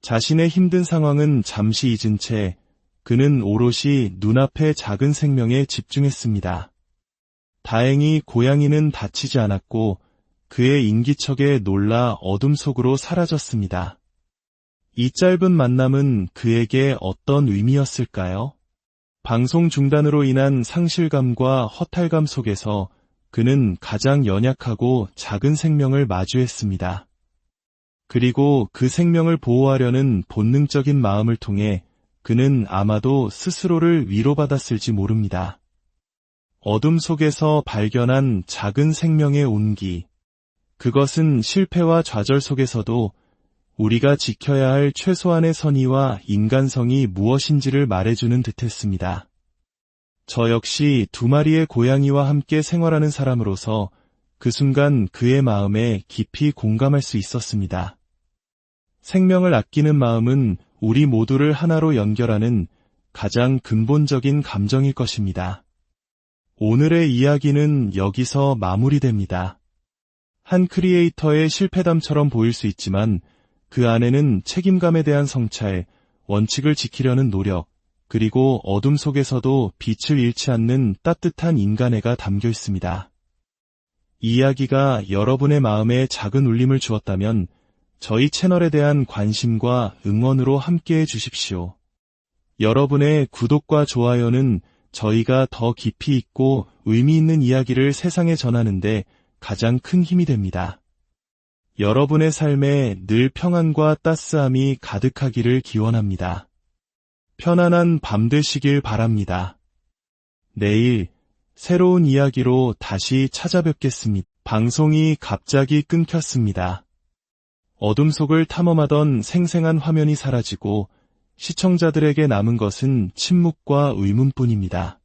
자신의 힘든 상황은 잠시 잊은 채 그는 오롯이 눈앞의 작은 생명에 집중했습니다. 다행히 고양이는 다치지 않았고 그의 인기척에 놀라 어둠 속으로 사라졌습니다. 이 짧은 만남은 그에게 어떤 의미였을까요? 방송 중단으로 인한 상실감과 허탈감 속에서 그는 가장 연약하고 작은 생명을 마주했습니다. 그리고 그 생명을 보호하려는 본능적인 마음을 통해 그는 아마도 스스로를 위로받았을지 모릅니다. 어둠 속에서 발견한 작은 생명의 온기. 그것은 실패와 좌절 속에서도 우리가 지켜야 할 최소한의 선의와 인간성이 무엇인지를 말해주는 듯했습니다. 저 역시 두 마리의 고양이와 함께 생활하는 사람으로서 그 순간 그의 마음에 깊이 공감할 수 있었습니다. 생명을 아끼는 마음은 우리 모두를 하나로 연결하는 가장 근본적인 감정일 것입니다. 오늘의 이야기는 여기서 마무리됩니다. 한 크리에이터의 실패담처럼 보일 수 있지만 그 안에는 책임감에 대한 성찰, 원칙을 지키려는 노력, 그리고 어둠 속에서도 빛을 잃지 않는 따뜻한 인간애가 담겨 있습니다. 이 이야기가 여러분의 마음에 작은 울림을 주었다면 저희 채널에 대한 관심과 응원으로 함께해 주십시오. 여러분의 구독과 좋아요는 저희가 더 깊이 있고 의미 있는 이야기를 세상에 전하는데 가장 큰 힘이 됩니다. 여러분의 삶에 늘 평안과 따스함이 가득하기를 기원합니다. 편안한 밤 되시길 바랍니다. 내일 새로운 이야기로 다시 찾아뵙겠습니다. 방송이 갑자기 끊겼습니다. 어둠 속을 탐험하던 생생한 화면이 사라지고 시청자들에게 남은 것은 침묵과 의문뿐입니다.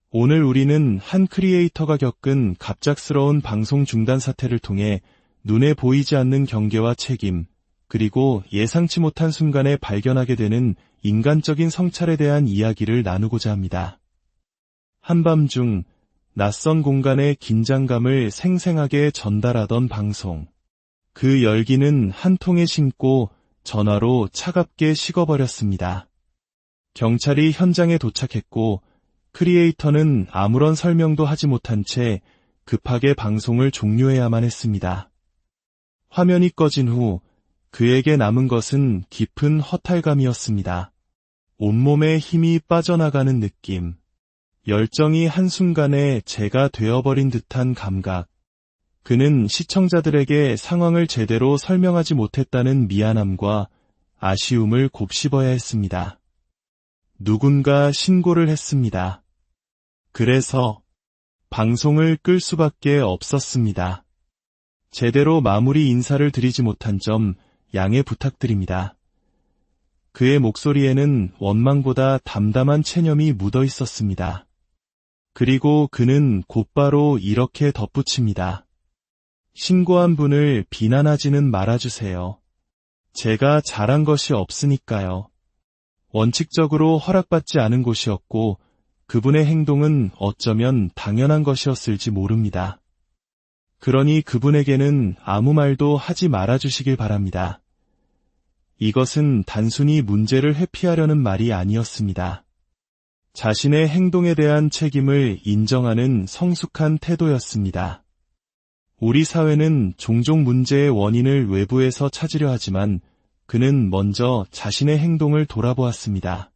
오늘 우리는 한 크리에이터가 겪은 갑작스러운 방송 중단 사태를 통해 눈에 보이지 않는 경계와 책임, 그리고 예상치 못한 순간에 발견하게 되는 인간적인 성찰에 대한 이야기를 나누고자 합니다. 한밤중 낯선 공간의 긴장감을 생생하게 전달하던 방송. 그 열기는 한 통에 심고 전화로 차갑게 식어버렸습니다. 경찰이 현장에 도착했고 크리에이터는 아무런 설명도 하지 못한 채 급하게 방송을 종료해야만 했습니다. 화면이 꺼진 후 그에게 남은 것은 깊은 허탈감이었습니다. 온몸에 힘이 빠져나가는 느낌, 열정이 한순간에 재가 되어버린 듯한 감각. 그는 시청자들에게 상황을 제대로 설명하지 못했다는 미안함과 아쉬움을 곱씹어야 했습니다. 누군가 신고를 했습니다. 그래서 방송을 끌 수밖에 없었습니다. 제대로 마무리 인사를 드리지 못한 점 양해 부탁드립니다. 그의 목소리에는 원망보다 담담한 체념이 묻어 있었습니다. 그리고 그는 곧바로 이렇게 덧붙입니다. 신고한 분을 비난하지는 말아주세요. 제가 잘한 것이 없으니까요. 원칙적으로 허락받지 않은 곳이었고 그분의 행동은 어쩌면 당연한 것이었을지 모릅니다. 그러니 그분에게는 아무 말도 하지 말아주시길 바랍니다. 이것은 단순히 문제를 회피하려는 말이 아니었습니다. 자신의 행동에 대한 책임을 인정하는 성숙한 태도였습니다. 우리 사회는 종종 문제의 원인을 외부에서 찾으려 하지만 그는 먼저 자신의 행동을 돌아보았습니다.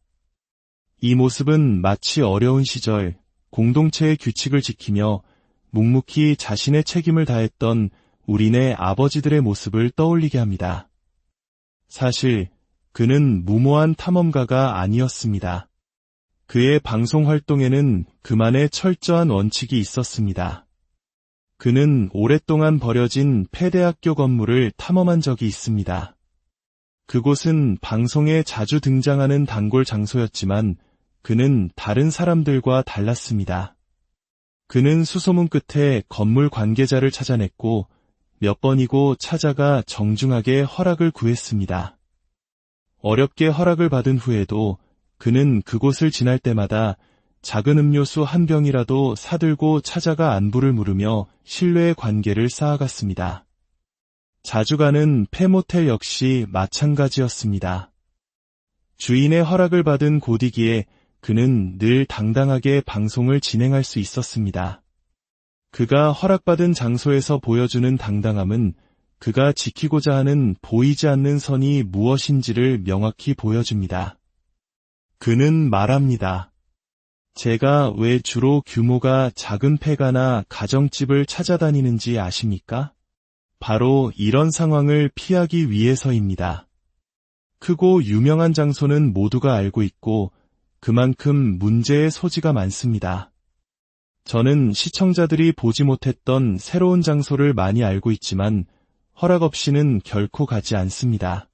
이 모습은 마치 어려운 시절 공동체의 규칙을 지키며 묵묵히 자신의 책임을 다했던 우리네 아버지들의 모습을 떠올리게 합니다. 사실 그는 무모한 탐험가가 아니었습니다. 그의 방송 활동에는 그만의 철저한 원칙이 있었습니다. 그는 오랫동안 버려진 폐대학교 건물을 탐험한 적이 있습니다. 그곳은 방송에 자주 등장하는 단골 장소였지만 그는 다른 사람들과 달랐습니다. 그는 수소문 끝에 건물 관계자를 찾아냈고 몇 번이고 찾아가 정중하게 허락을 구했습니다. 어렵게 허락을 받은 후에도 그는 그곳을 지날 때마다 작은 음료수 한 병이라도 사들고 찾아가 안부를 물으며 신뢰의 관계를 쌓아갔습니다. 자주 가는 폐모텔 역시 마찬가지였습니다. 주인의 허락을 받은 곳이기에 그는 늘 당당하게 방송을 진행할 수 있었습니다. 그가 허락받은 장소에서 보여주는 당당함은 그가 지키고자 하는 보이지 않는 선이 무엇인지를 명확히 보여줍니다. 그는 말합니다. 제가 왜 주로 규모가 작은 폐가나 가정집을 찾아다니는지 아십니까? 바로 이런 상황을 피하기 위해서입니다. 크고 유명한 장소는 모두가 알고 있고 그만큼 문제의 소지가 많습니다. 저는 시청자들이 보지 못했던 새로운 장소를 많이 알고 있지만 허락 없이는 결코 가지 않습니다.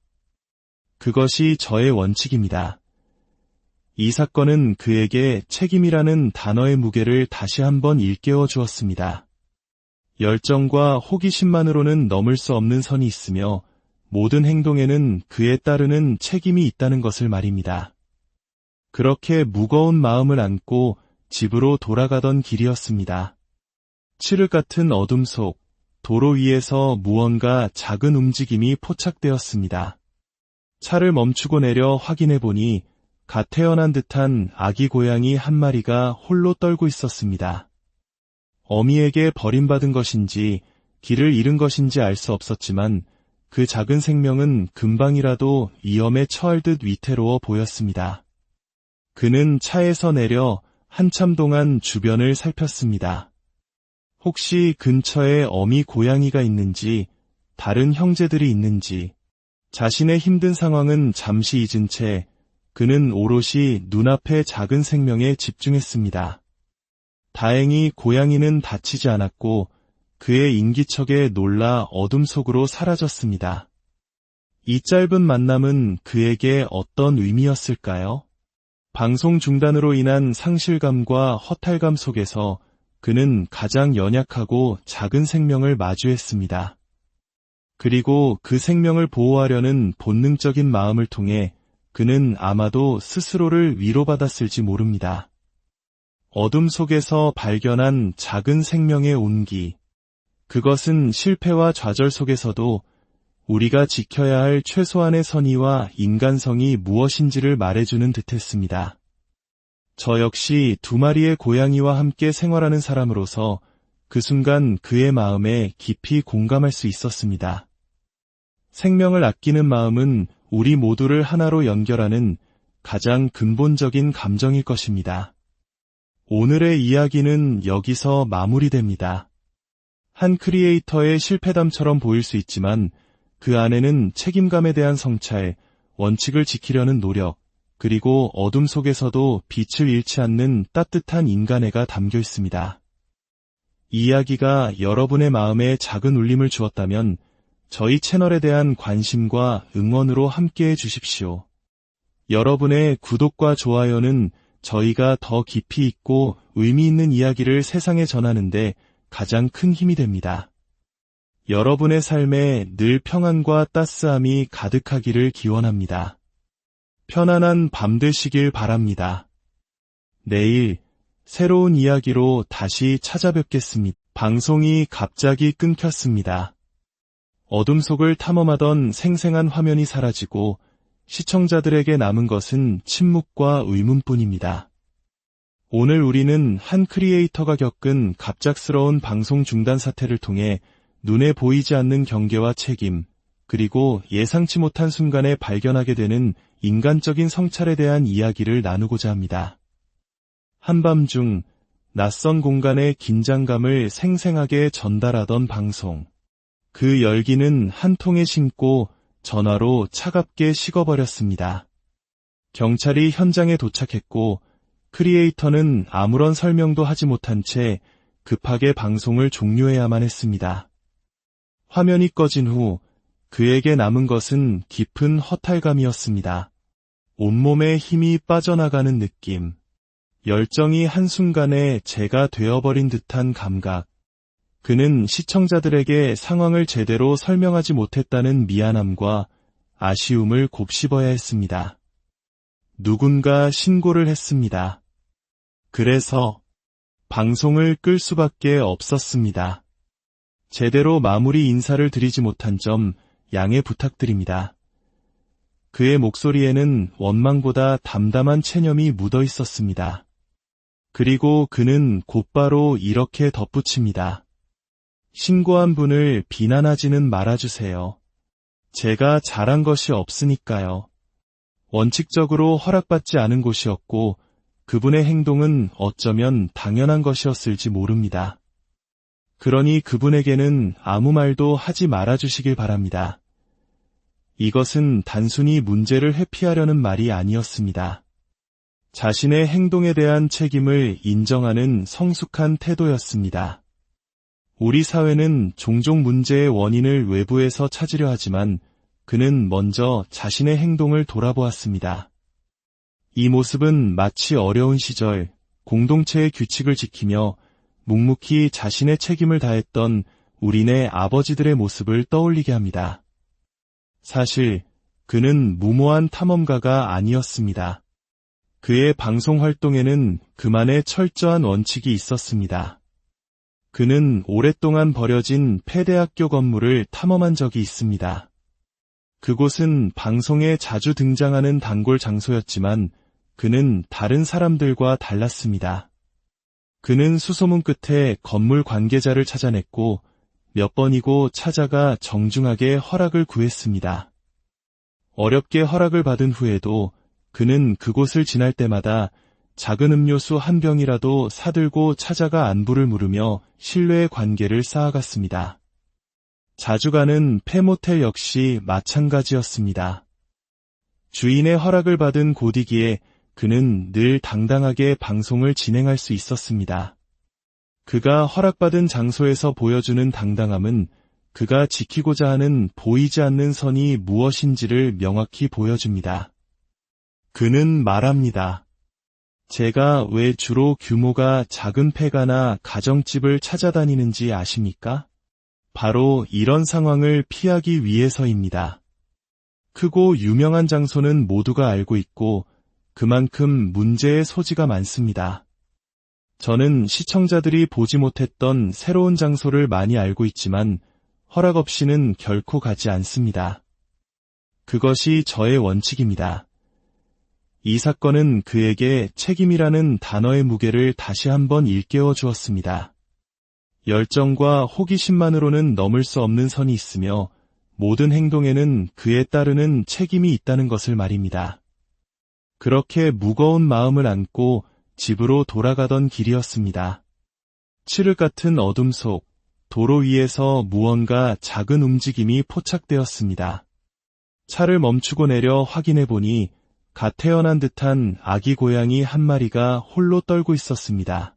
그것이 저의 원칙입니다. 이 사건은 그에게 책임이라는 단어의 무게를 다시 한번 일깨워 주었습니다. 열정과 호기심만으로는 넘을 수 없는 선이 있으며 모든 행동에는 그에 따르는 책임이 있다는 것을 말입니다. 그렇게 무거운 마음을 안고 집으로 돌아가던 길이었습니다. 칠흑 같은 어둠 속 도로 위에서 무언가 작은 움직임이 포착되었습니다. 차를 멈추고 내려 확인해 보니 갓 태어난 듯한 아기 고양이 한 마리가 홀로 떨고 있었습니다. 어미에게 버림받은 것인지 길을 잃은 것인지 알 수 없었지만 그 작은 생명은 금방이라도 위험에 처할 듯 위태로워 보였습니다. 그는 차에서 내려 한참 동안 주변을 살폈습니다. 혹시 근처에 어미 고양이가 있는지, 다른 형제들이 있는지, 자신의 힘든 상황은 잠시 잊은 채 그는 오롯이 눈앞의 작은 생명에 집중했습니다. 다행히 고양이는 다치지 않았고 그의 인기척에 놀라 어둠 속으로 사라졌습니다. 이 짧은 만남은 그에게 어떤 의미였을까요? 방송 중단으로 인한 상실감과 허탈감 속에서 그는 가장 연약하고 작은 생명을 마주했습니다. 그리고 그 생명을 보호하려는 본능적인 마음을 통해 그는 아마도 스스로를 위로받았을지 모릅니다. 어둠 속에서 발견한 작은 생명의 온기. 그것은 실패와 좌절 속에서도 우리가 지켜야 할 최소한의 선의와 인간성이 무엇인지를 말해주는 듯했습니다. 저 역시 두 마리의 고양이와 함께 생활하는 사람으로서 그 순간 그의 마음에 깊이 공감할 수 있었습니다. 생명을 아끼는 마음은 우리 모두를 하나로 연결하는 가장 근본적인 감정일 것입니다. 오늘의 이야기는 여기서 마무리됩니다. 한 크리에이터의 실패담처럼 보일 수 있지만 그 안에는 책임감에 대한 성찰, 원칙을 지키려는 노력, 그리고 어둠 속에서도 빛을 잃지 않는 따뜻한 인간애가 담겨 있습니다. 이 이야기가 여러분의 마음에 작은 울림을 주었다면 저희 채널에 대한 관심과 응원으로 함께해 주십시오. 여러분의 구독과 좋아요는 저희가 더 깊이 있고 의미 있는 이야기를 세상에 전하는데 가장 큰 힘이 됩니다. 여러분의 삶에 늘 평안과 따스함이 가득하기를 기원합니다. 편안한 밤 되시길 바랍니다. 내일 새로운 이야기로 다시 찾아뵙겠습니다. 방송이 갑자기 끊겼습니다. 어둠 속을 탐험하던 생생한 화면이 사라지고 시청자들에게 남은 것은 침묵과 의문뿐입니다. 오늘 우리는 한 크리에이터가 겪은 갑작스러운 방송 중단 사태를 통해 눈에 보이지 않는 경계와 책임, 그리고 예상치 못한 순간에 발견하게 되는 인간적인 성찰에 대한 이야기를 나누고자 합니다. 한밤중 낯선 공간의 긴장감을 생생하게 전달하던 방송. 그 열기는 한 통에 심고 전화로 차갑게 식어버렸습니다. 경찰이 현장에 도착했고 크리에이터는 아무런 설명도 하지 못한 채 급하게 방송을 종료해야만 했습니다. 화면이 꺼진 후 그에게 남은 것은 깊은 허탈감이었습니다. 온몸에 힘이 빠져나가는 느낌, 열정이 한순간에 재가 되어버린 듯한 감각. 그는 시청자들에게 상황을 제대로 설명하지 못했다는 미안함과 아쉬움을 곱씹어야 했습니다. 누군가 신고를 했습니다. 그래서 방송을 끌 수밖에 없었습니다. 제대로 마무리 인사를 드리지 못한 점 양해 부탁드립니다. 그의 목소리에는 원망보다 담담한 체념이 묻어 있었습니다. 그리고 그는 곧바로 이렇게 덧붙입니다. 신고한 분을 비난하지는 말아주세요. 제가 잘한 것이 없으니까요. 원칙적으로 허락받지 않은 곳이었고 그분의 행동은 어쩌면 당연한 것이었을지 모릅니다. 그러니 그분에게는 아무 말도 하지 말아주시길 바랍니다. 이것은 단순히 문제를 회피하려는 말이 아니었습니다. 자신의 행동에 대한 책임을 인정하는 성숙한 태도였습니다. 우리 사회는 종종 문제의 원인을 외부에서 찾으려 하지만 그는 먼저 자신의 행동을 돌아보았습니다. 이 모습은 마치 어려운 시절 공동체의 규칙을 지키며 묵묵히 자신의 책임을 다했던 우리네 아버지들의 모습을 떠올리게 합니다. 사실 그는 무모한 탐험가가 아니었습니다. 그의 방송 활동에는 그만의 철저한 원칙이 있었습니다. 그는 오랫동안 버려진 폐대학교 건물을 탐험한 적이 있습니다. 그곳은 방송에 자주 등장하는 단골 장소였지만 그는 다른 사람들과 달랐습니다. 그는 수소문 끝에 건물 관계자를 찾아냈고 몇 번이고 찾아가 정중하게 허락을 구했습니다. 어렵게 허락을 받은 후에도 그는 그곳을 지날 때마다 작은 음료수 한 병이라도 사들고 찾아가 안부를 물으며 신뢰의 관계를 쌓아갔습니다. 자주 가는 폐모텔 역시 마찬가지였습니다. 주인의 허락을 받은 곳이기에 그는 늘 당당하게 방송을 진행할 수 있었습니다. 그가 허락받은 장소에서 보여주는 당당함은 그가 지키고자 하는 보이지 않는 선이 무엇인지를 명확히 보여줍니다. 그는 말합니다. 제가 왜 주로 규모가 작은 폐가나 가정집을 찾아다니는지 아십니까? 바로 이런 상황을 피하기 위해서입니다. 크고 유명한 장소는 모두가 알고 있고 그만큼 문제의 소지가 많습니다. 저는 시청자들이 보지 못했던 새로운 장소를 많이 알고 있지만 허락 없이는 결코 가지 않습니다. 그것이 저의 원칙입니다. 이 사건은 그에게 책임이라는 단어의 무게를 다시 한번 일깨워 주었습니다. 열정과 호기심만으로는 넘을 수 없는 선이 있으며 모든 행동에는 그에 따르는 책임이 있다는 것을 말입니다. 그렇게 무거운 마음을 안고 집으로 돌아가던 길이었습니다. 칠흑 같은 어둠 속 도로 위에서 무언가 작은 움직임이 포착되었습니다. 차를 멈추고 내려 확인해 보니 갓 태어난 듯한 아기 고양이 한 마리가 홀로 떨고 있었습니다.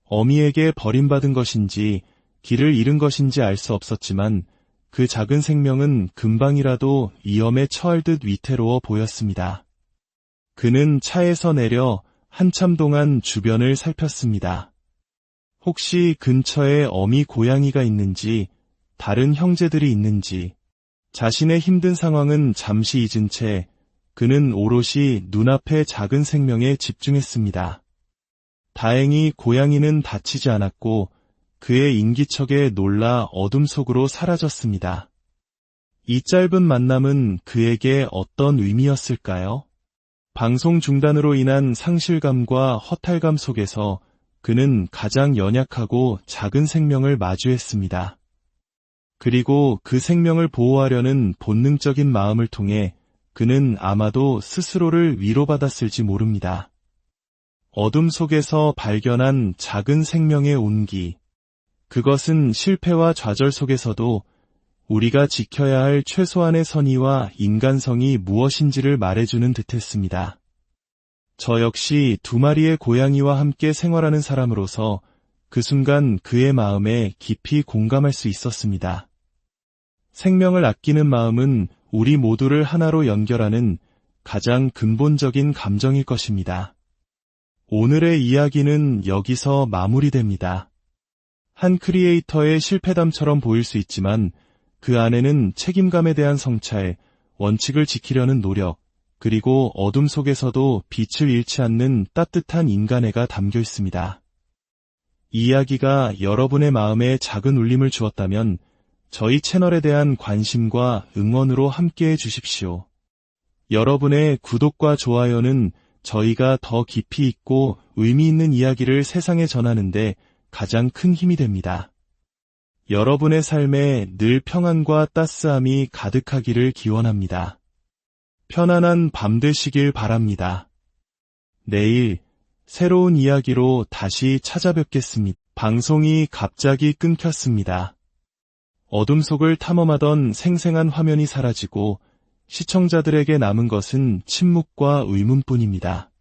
어미에게 버림받은 것인지 길을 잃은 것인지 알 수 없었지만 그 작은 생명은 금방이라도 위험에 처할 듯 위태로워 보였습니다. 그는 차에서 내려 한참 동안 주변을 살폈습니다. 혹시 근처에 어미 고양이가 있는지, 다른 형제들이 있는지, 자신의 힘든 상황은 잠시 잊은 채 그는 오롯이 눈앞의 작은 생명에 집중했습니다. 다행히 고양이는 다치지 않았고 그의 인기척에 놀라 어둠 속으로 사라졌습니다. 이 짧은 만남은 그에게 어떤 의미였을까요? 방송 중단으로 인한 상실감과 허탈감 속에서 그는 가장 연약하고 작은 생명을 마주했습니다. 그리고 그 생명을 보호하려는 본능적인 마음을 통해 그는 아마도 스스로를 위로받았을지 모릅니다. 어둠 속에서 발견한 작은 생명의 온기. 그것은 실패와 좌절 속에서도 우리가 지켜야 할 최소한의 선의와 인간성이 무엇인지를 말해주는 듯했습니다. 저 역시 두 마리의 고양이와 함께 생활하는 사람으로서 그 순간 그의 마음에 깊이 공감할 수 있었습니다. 생명을 아끼는 마음은 우리 모두를 하나로 연결하는 가장 근본적인 감정일 것입니다. 오늘의 이야기는 여기서 마무리됩니다. 한 크리에이터의 실패담처럼 보일 수 있지만 그 안에는 책임감에 대한 성찰, 원칙을 지키려는 노력, 그리고 어둠 속에서도 빛을 잃지 않는 따뜻한 인간애가 담겨 있습니다. 이 이야기가 여러분의 마음에 작은 울림을 주었다면 저희 채널에 대한 관심과 응원으로 함께해 주십시오. 여러분의 구독과 좋아요는 저희가 더 깊이 있고 의미 있는 이야기를 세상에 전하는데 가장 큰 힘이 됩니다. 여러분의 삶에 늘 평안과 따스함이 가득하기를 기원합니다. 편안한 밤 되시길 바랍니다. 내일 새로운 이야기로 다시 찾아뵙겠습니다. 방송이 갑자기 끊겼습니다. 어둠 속을 탐험하던 생생한 화면이 사라지고 시청자들에게 남은 것은 침묵과 의문뿐입니다.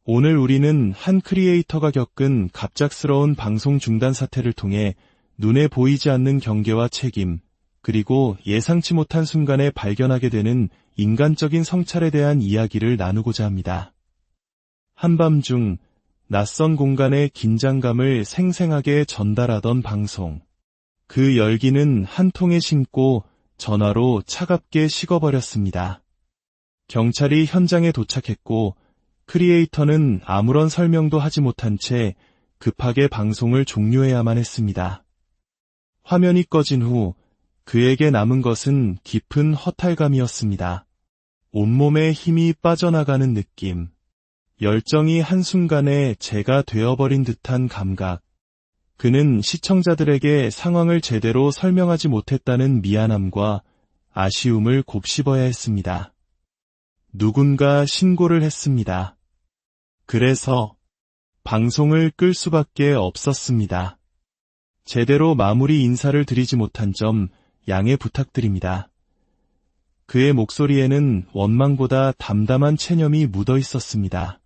오늘 우리는 한 크리에이터가 겪은 갑작스러운 방송 중단 사태를 통해 눈에 보이지 않는 경계와 책임, 그리고 예상치 못한 순간에 발견하게 되는 인간적인 성찰에 대한 이야기를 나누고자 합니다. 한밤중 낯선 공간의 긴장감을 생생하게 전달하던 방송. 그 열기는 한 통에 심고 전화로 차갑게 식어버렸습니다. 경찰이 현장에 도착했고 크리에이터는 아무런 설명도 하지 못한 채 급하게 방송을 종료해야만 했습니다. 화면이 꺼진 후 그에게 남은 것은 깊은 허탈감이었습니다. 온몸에 힘이 빠져나가는 느낌. 열정이 한순간에 제가 되어버린 듯한 감각. 그는 시청자들에게 상황을 제대로 설명하지 못했다는 미안함과 아쉬움을 곱씹어야 했습니다. 누군가 신고를 했습니다. 그래서 방송을 끌 수밖에 없었습니다. 제대로 마무리 인사를 드리지 못한 점 양해 부탁드립니다. 그의 목소리에는 원망보다 담담한 체념이 묻어 있었습니다.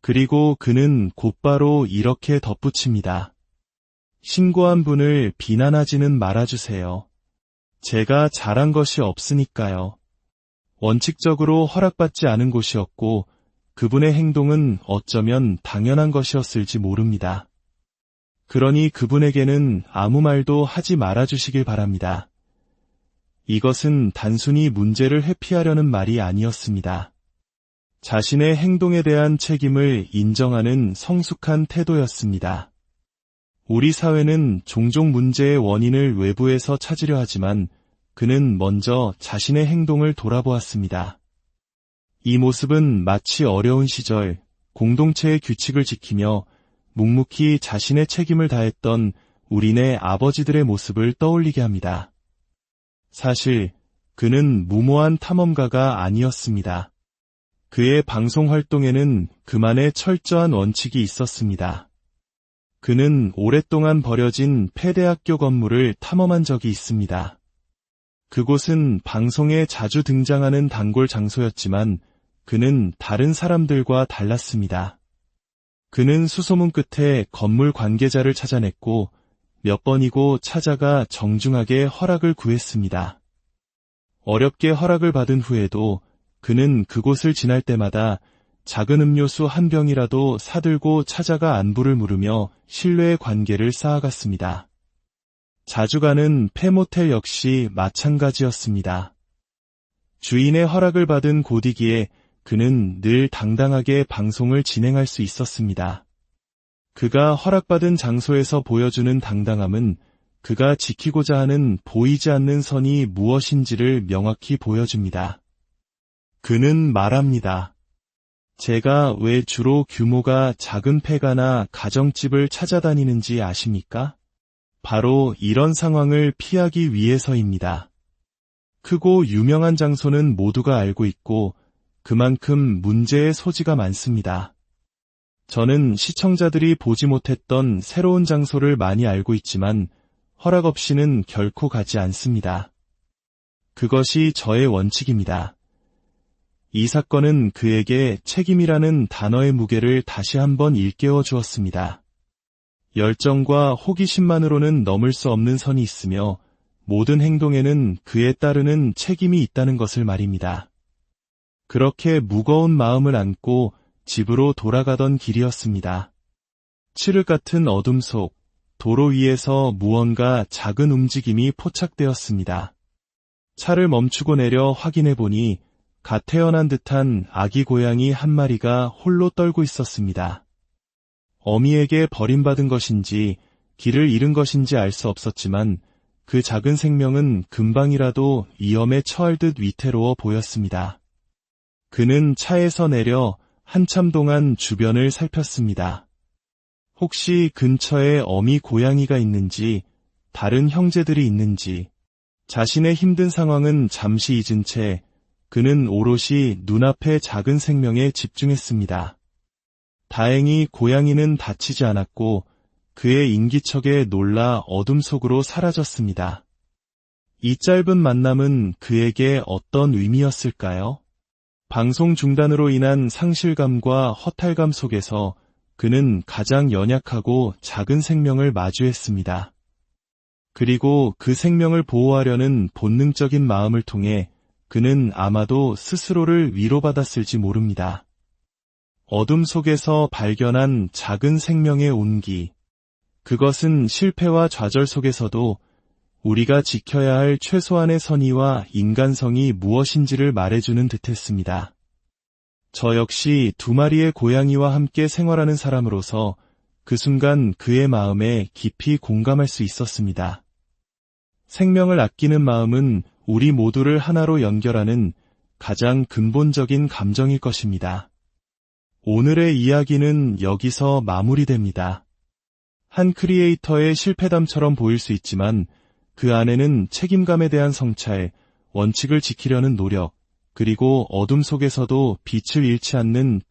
그리고 그는 곧바로 이렇게 덧붙입니다. 신고한 분을 비난하지는 말아주세요. 제가 잘한 것이 없으니까요. 원칙적으로 허락받지 않은 곳이었고 그분의 행동은 어쩌면 당연한 것이었을지 모릅니다. 그러니 그분에게는 아무 말도 하지 말아주시길 바랍니다. 이것은 단순히 문제를 회피하려는 말이 아니었습니다. 자신의 행동에 대한 책임을 인정하는 성숙한 태도였습니다. 우리 사회는 종종 문제의 원인을 외부에서 찾으려 하지만 그는 먼저 자신의 행동을 돌아보았습니다. 이 모습은 마치 어려운 시절 공동체의 규칙을 지키며 묵묵히 자신의 책임을 다했던 우리네 아버지들의 모습을 떠올리게 합니다. 사실 그는 무모한 탐험가가 아니었습니다. 그의 방송 활동에는 그만의 철저한 원칙이 있었습니다. 그는 오랫동안 버려진 폐대학교 건물을 탐험한 적이 있습니다. 그곳은 방송에 자주 등장하는 단골 장소였지만 그는 다른 사람들과 달랐습니다. 그는 수소문 끝에 건물 관계자를 찾아냈고 몇 번이고 찾아가 정중하게 허락을 구했습니다. 어렵게 허락을 받은 후에도 그는 그곳을 지날 때마다 작은 음료수 한 병이라도 사들고 찾아가 안부를 물으며 신뢰의 관계를 쌓아갔습니다. 자주 가는 폐모텔 역시 마찬가지였습니다. 주인의 허락을 받은 곳이기에 그는 늘 당당하게 방송을 진행할 수 있었습니다. 그가 허락받은 장소에서 보여주는 당당함은 그가 지키고자 하는 보이지 않는 선이 무엇인지를 명확히 보여줍니다. 그는 말합니다. 제가 왜 주로 규모가 작은 폐가나 가정집을 찾아다니는지 아십니까? 바로 이런 상황을 피하기 위해서입니다. 크고 유명한 장소는 모두가 알고 있고 그만큼 문제의 소지가 많습니다. 저는 시청자들이 보지 못했던 새로운 장소를 많이 알고 있지만 허락 없이는 결코 가지 않습니다. 그것이 저의 원칙입니다. 이 사건은 그에게 책임이라는 단어의 무게를 다시 한번 일깨워 주었습니다. 열정과 호기심만으로는 넘을 수 없는 선이 있으며 모든 행동에는 그에 따르는 책임이 있다는 것을 말입니다. 그렇게 무거운 마음을 안고 집으로 돌아가던 길이었습니다. 칠흑 같은 어둠 속 도로 위에서 무언가 작은 움직임이 포착되었습니다. 차를 멈추고 내려 확인해 보니 갓 태어난 듯한 아기 고양이 한 마리가 홀로 떨고 있었습니다. 어미에게 버림받은 것인지 길을 잃은 것인지 알 수 없었지만 그 작은 생명은 금방이라도 위험에 처할 듯 위태로워 보였습니다. 그는 차에서 내려 한참 동안 주변을 살폈습니다. 혹시 근처에 어미 고양이가 있는지, 다른 형제들이 있는지, 자신의 힘든 상황은 잠시 잊은 채 그는 오롯이 눈앞의 작은 생명에 집중했습니다. 다행히 고양이는 다치지 않았고 그의 인기척에 놀라 어둠 속으로 사라졌습니다. 이 짧은 만남은 그에게 어떤 의미였을까요? 방송 중단으로 인한 상실감과 허탈감 속에서 그는 가장 연약하고 작은 생명을 마주했습니다. 그리고 그 생명을 보호하려는 본능적인 마음을 통해 그는 아마도 스스로를 위로받았을지 모릅니다. 어둠 속에서 발견한 작은 생명의 온기. 그것은 실패와 좌절 속에서도 우리가 지켜야 할 최소한의 선의와 인간성이 무엇인지를 말해주는 듯했습니다. 저 역시 두 마리의 고양이와 함께 생활하는 사람으로서 그 순간 그의 마음에 깊이 공감할 수 있었습니다. 생명을 아끼는 마음은 우리 모두를 하나로 연결하는 가장 근본적인 감정일 것입니다. 오늘의 이야기는 여기서 마무리됩니다. 한 크리에이터의 실패담처럼 보일 수 있지만 그 안에는 책임감에 대한 성찰, 원칙을 지키려는 노력, 그리고 어둠 속에서도 빛을 잃지 않는